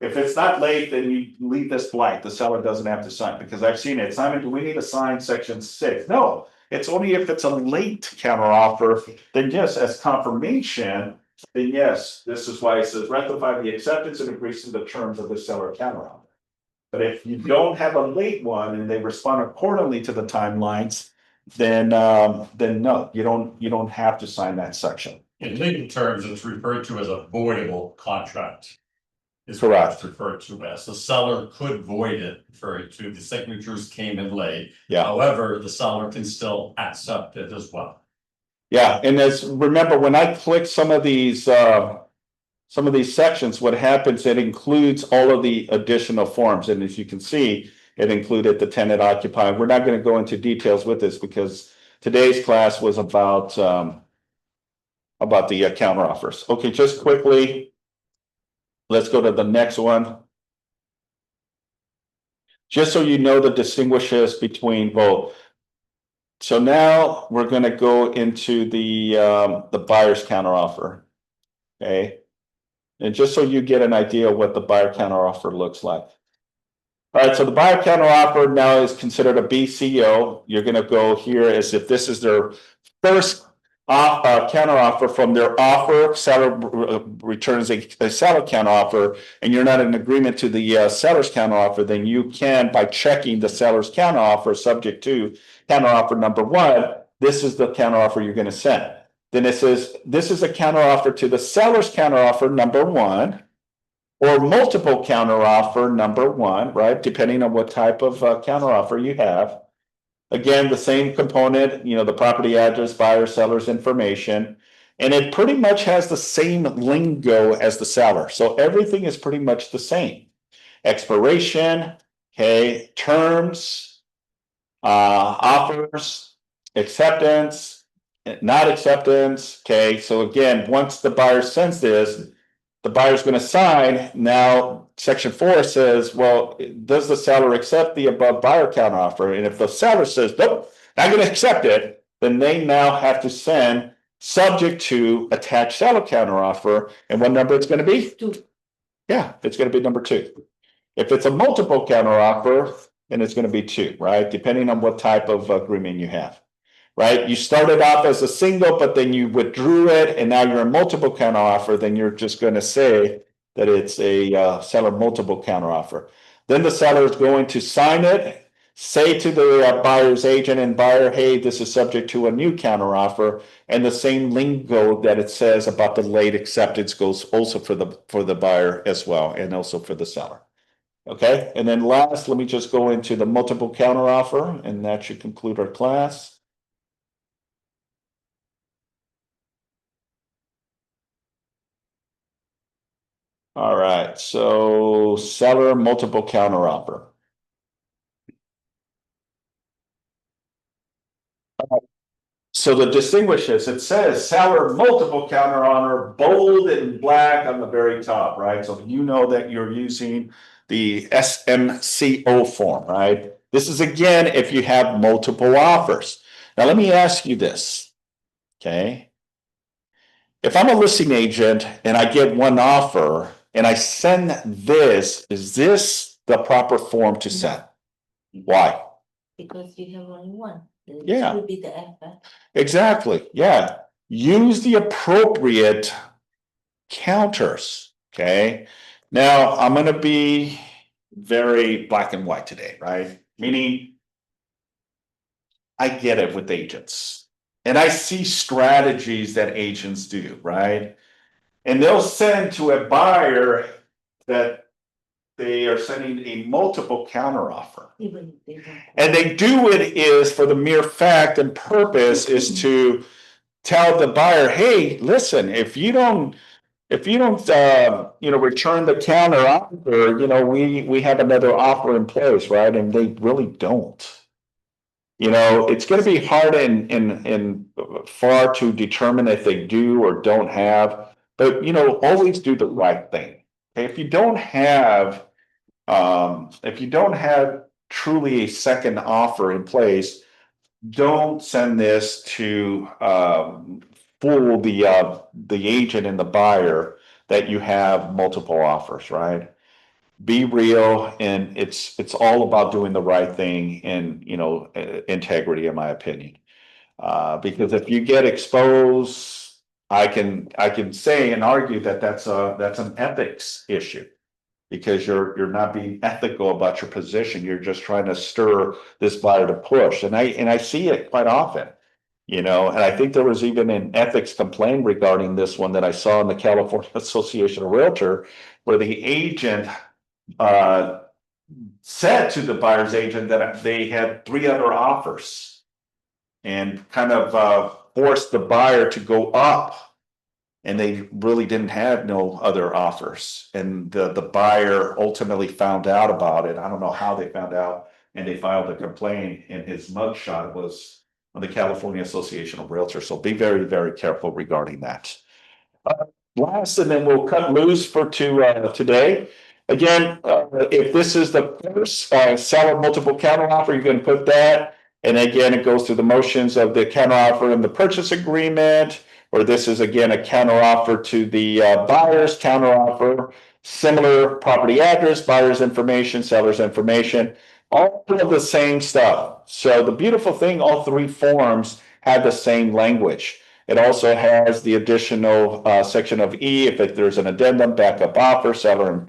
Speaker 1: If it's not late, then you leave this blank. The seller doesn't have to sign, because I've seen it. Simon, do we need to sign section 6? No, it's only if it's a late counter offer, then yes, as confirmation, then yes, this is why it says ratify the acceptance and agrees to the terms of the seller counter offer. But if you don't have a late one and they respond accordingly to the timelines, then no, you don't have to sign that section.
Speaker 2: In legal terms, it's referred to as a voidable contract. Is
Speaker 1: Correct.
Speaker 2: what it's referred to as. The seller could void it, referring to the signatures came in late.
Speaker 1: Yeah.
Speaker 2: However, the seller can still accept it as well.
Speaker 1: Yeah, and remember, when I click some of these sections, what happens, it includes all of the additional forms, and as you can see, it included the tenant occupier. We're not going to go into details with this because today's class was about the counter offers. Okay, just quickly, let's go to the next one. Just so you know the distinguishes between both. So now we're going to go into the buyer's counteroffer. Okay. And just so you get an idea of what the buyer counteroffer looks like. All right, so the buyer counteroffer now is considered a BCO. You're going to go here as if this is their first counteroffer from their offer. Seller returns a seller counteroffer, and you're not in agreement to the seller's counteroffer, then you can, by checking the seller's counteroffer subject to counteroffer number 1, this is the counteroffer you're going to send. Then it says this is a counteroffer to the seller's counteroffer number 1, or multiple counteroffer number 1, right? Depending on what type of counteroffer you have. Again, the same component, the property address, buyer, seller's information, and it pretty much has the same lingo as the seller. So everything is pretty much the same. Expiration, okay, terms, offers, acceptance, not acceptance, okay. So again, once the buyer sends this, the buyer's going to sign. Now, section 4 says, well, does the seller accept the above buyer counteroffer? And if the seller says, nope, not going to accept it, then they now have to send subject to attached seller counteroffer. And what number it's going to be?
Speaker 7: 2.
Speaker 1: Yeah, it's going to be number 2. If it's a multiple counteroffer, then it's going to be 2, right? Depending on what type of agreement you have. Right? You started off as a single, but then you withdrew it, and now you're a multiple counteroffer, then you're just going to say that it's a seller multiple counteroffer. Then the seller is going to sign it, say to the buyer's agent and buyer, hey, this is subject to a new counteroffer, and the same lingo that it says about the late acceptance goes also for the buyer as well, and also for the seller. Okay, and then last, let me just go into the multiple counteroffer, and that should conclude our class. All right, so seller multiple counteroffer. So the distinguishes, it says seller multiple counteroffer, bold and black on the very top, right? So you know that you're using the SMCO form, right? This is again if you have multiple offers. Now let me ask you this, okay? If I'm a listing agent and I get one offer and I send this, is this the proper form to send? Why?
Speaker 7: Because you have only one.
Speaker 1: Yeah.
Speaker 7: It will be the FF.
Speaker 1: Exactly. Yeah. Use the appropriate counters. Okay. Now I'm going to be very black and white today, right? Meaning I get it with agents and I see strategies that agents do, right? And they'll send to a buyer that they are sending a multiple counteroffer.
Speaker 7: Even if they don't.
Speaker 1: And they do it is for the mere fact and purpose is to tell the buyer, hey, listen, if you don't if you don't, return the counter offer, we have another offer in place, right? And they really don't. It's gonna be hard in far to determine if they do or don't have, but always do the right thing. Okay, if you don't have truly a second offer in place, don't send this to fool the agent and the buyer that you have multiple offers, right? Be real, and it's all about doing the right thing and integrity, in my opinion. Because if you get exposed, I can say and argue that that's an ethics issue. Because you're not being ethical about your position. You're just trying to stir this buyer to push. And I see it quite often. And I think there was even an ethics complaint regarding this one that I saw in the California Association of Realtor, where the agent said to the buyer's agent that they had 3 other offers and kind of forced the buyer to go up. And they really didn't have no other offers. And the buyer ultimately found out about it. I don't know how they found out. And they filed a complaint, and his mugshot was on the California Association of Realtors. So be very, very careful regarding that. Last, and then we'll cut loose for today. Again, if this is the first seller multiple counteroffer, you're going to put that. And again, it goes through the motions of the counteroffer and the purchase agreement. Or this is again a counteroffer to the buyer's counteroffer, similar property address, buyer's information, seller's information, all of the same stuff. So the beautiful thing, all 3 forms have the same language. It also has the additional section of E, if there's an addendum, backup offer, seller in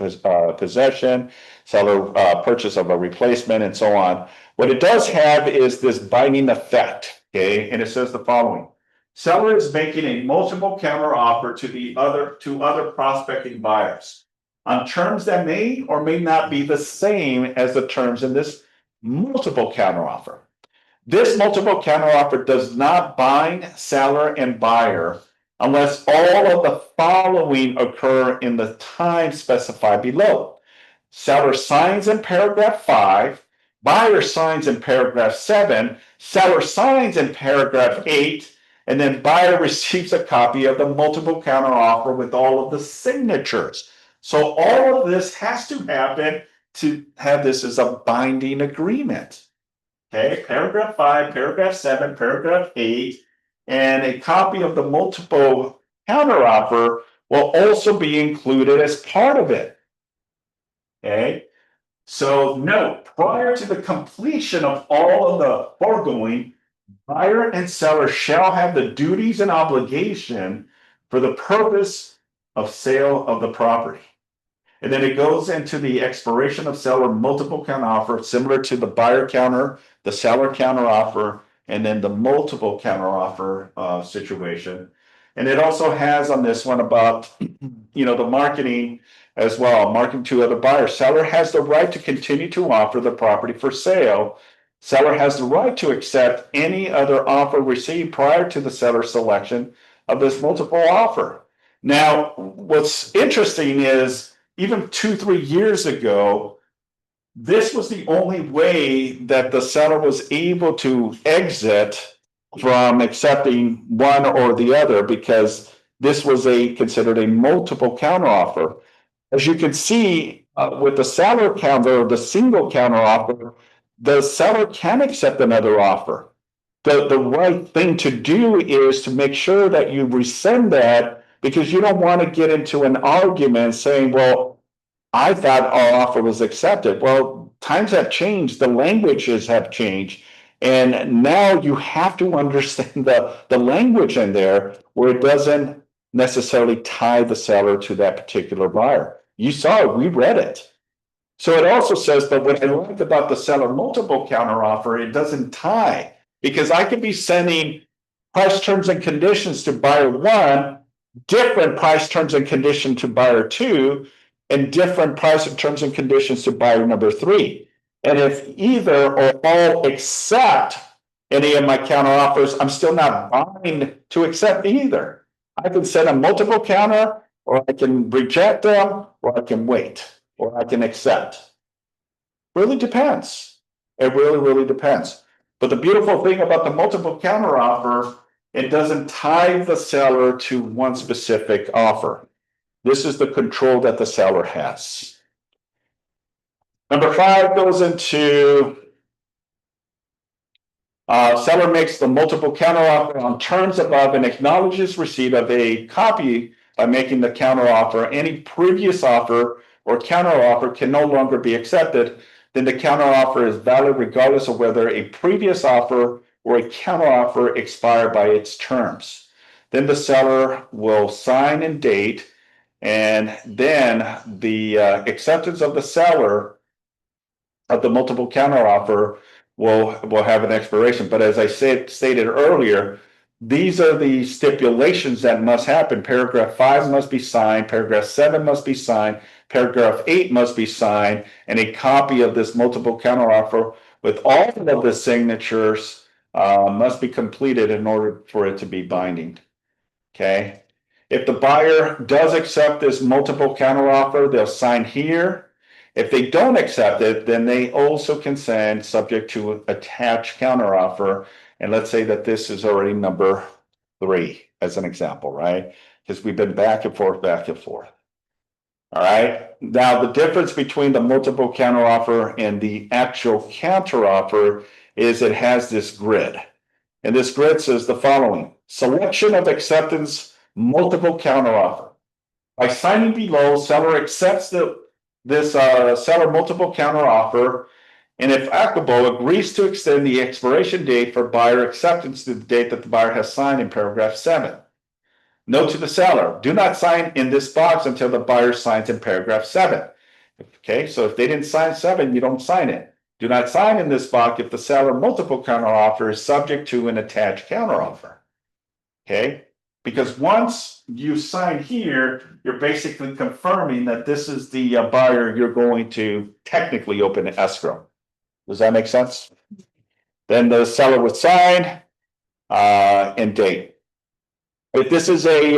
Speaker 1: possession, seller purchase of a replacement, and so on. What it does have is this binding effect, okay? And it says the following. Seller is making a multiple counter offer to other prospecting buyers on terms that may or may not be the same as the terms in this multiple counter offer. This multiple counter offer does not bind seller and buyer unless all of the following occur in the time specified below. Seller signs in paragraph 5, buyer signs in paragraph 7, seller signs in paragraph 8, and then buyer receives a copy of the multiple counter offer with all of the signatures. So all of this has to happen to have this as a binding agreement. Okay, paragraph 5, paragraph 7, paragraph 8, and a copy of the multiple counter offer will also be included as part of it. Okay, so note, prior to the completion of all of the foregoing, buyer and seller shall have the duties and obligation for the purpose of sale of the property. And then it goes into the expiration of seller multiple counter offer, similar to the buyer counter, the seller counter offer, and then the multiple counter offer situation. And it also has on this one about, the marketing as well, marketing to other buyers. Seller has the right to continue to offer the property for sale. Seller has the right to accept any other offer received prior to the seller's selection of this multiple offer. Now, what's interesting is even 2-3 years ago, this was the only way that the seller was able to exit from accepting one or the other, because this was considered a multiple counteroffer. As you can see with the seller counter, the single counteroffer, the seller can accept another offer. The right thing to do is to make sure that you rescind that, because you don't want to get into an argument saying, well, I thought our offer was accepted. Well, times have changed, the languages have changed. And now you have to understand the language in there where it doesn't necessarily tie the seller to that particular buyer. You saw it, we read it. So it also says, but what I liked about the seller multiple counteroffer, it doesn't tie, because I could be sending price terms and conditions to buyer 1, different price terms and conditions to buyer 2, and different price and terms and conditions to buyer number 3. And if either or all accept any of my counteroffers, I'm still not bound to accept either. I can send a multiple counter or I can reject them, or I can wait, or I can accept. Really depends. It really, really depends. But the beautiful thing about the multiple counteroffer, it doesn't tie the seller to one specific offer. This is the control that the seller has. Number 5 goes into seller makes the multiple counteroffer on terms above and acknowledges receipt of a copy by making the counteroffer. Any previous offer or counteroffer can no longer be accepted. Then the counteroffer is valid regardless of whether a previous offer or a counteroffer expired by its terms. Then the seller will sign and date, and then the acceptance of the seller of the multiple counteroffer will have an expiration. But as I stated earlier, these are the stipulations that must happen. Paragraph 5 must be signed, paragraph 7 must be signed, paragraph 8 must be signed, and a copy of this multiple counteroffer with all of the signatures must be completed in order for it to be binding. Okay. If the buyer does accept this multiple counteroffer, they'll sign here. If they don't accept it, then they also can send subject to attached counteroffer. And let's say that this is already number 3 as an example, right? Because we've been back and forth, back and forth. All right. Now, the difference between the multiple counteroffer and the actual counteroffer is it has this grid. And this grid says the following: selection of acceptance, multiple counteroffer. By signing below, seller accepts this seller multiple counteroffer, and if applicable, agrees to extend the expiration date for buyer acceptance to the date that the buyer has signed in paragraph 7. Note to the seller: do not sign in this box until the buyer signs in paragraph 7. Okay, so if they didn't sign 7, you don't sign it. Do not sign in this box if the seller multiple counteroffer is subject to an attached counteroffer. Okay, because once you sign here, you're basically confirming that this is the buyer you're going to technically open an escrow. Does that make sense? Then the seller would sign and date. If this is a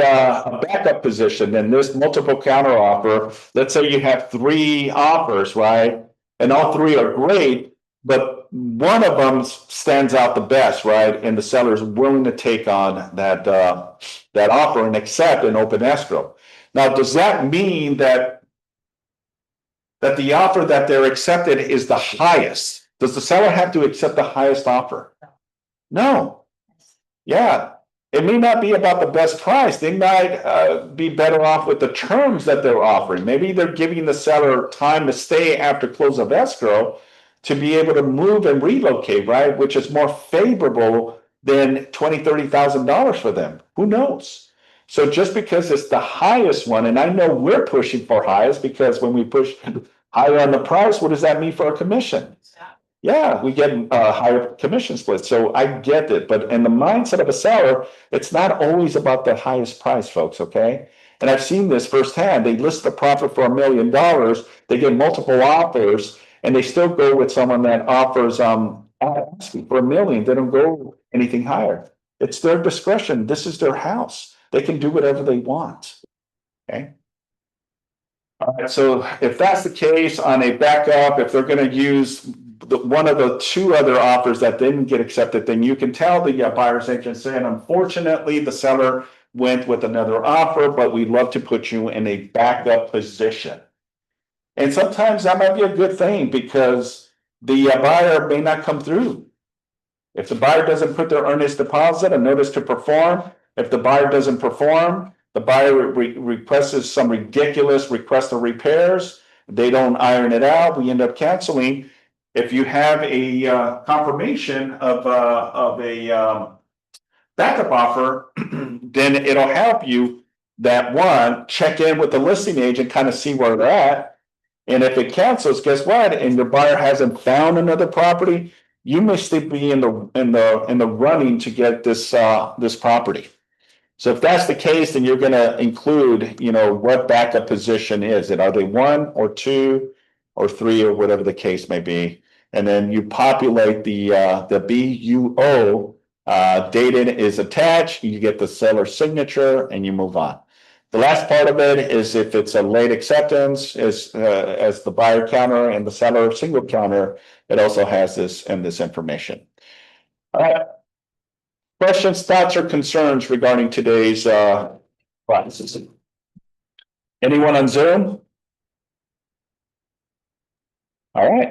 Speaker 1: backup position, then this multiple counteroffer, let's say you have 3 offers, right? And all 3 are great, but one of them stands out the best, right? And the seller is willing to take on that offer and accept an open escrow. Now, does that mean that the offer that they're accepted is the highest? Does the seller have to accept the highest offer? No. Yeah. It may not be about the best price. They might be better off with the terms that they're offering. Maybe they're giving the seller time to stay after close of escrow to be able to move and relocate, right? Which is more favorable than $20,000, $30,000 for them. Who knows? So just because it's the highest one, and I know we're pushing for highest, because when we push higher on the price, what does that mean for our commission? Yeah, we get higher commission splits. So I get it. But in the mindset of a seller, it's not always about the highest price, folks. Okay. And I've seen this firsthand. They list the profit for $1 million. They get multiple offers, and they still go with someone that offers asking for $1 million. They don't go anything higher. It's their discretion. This is their house. They can do whatever they want. Okay. All right. So if that's the case on a backup, if they're going to use one of the 2 other offers that didn't get accepted, then you can tell the buyer's agent saying, unfortunately, the seller went with another offer, but we'd love to put you in a backup position. And sometimes that might be a good thing, because the buyer may not come through. If the buyer doesn't put their earnest deposit, a notice to perform, if the buyer doesn't perform, the buyer requests some ridiculous request of repairs, they don't iron it out, we end up canceling. If you have a confirmation of a backup offer, then it'll help you that one, check in with the listing agent, kind of see where they're at. And if it cancels, guess what? And your buyer hasn't found another property, you may still be in the running to get this property. So if that's the case, then you're going to include, what backup position is it? Are they 1 or 2 or 3 or whatever the case may be? And then you populate the BUO, data is attached, you get the seller signature, and you move on. The last part of it is if it's a late acceptance, is as the buyer counter and the seller single counter, it also has this and this information. All right. Questions, thoughts, or concerns regarding today's classes? Anyone on Zoom? All right.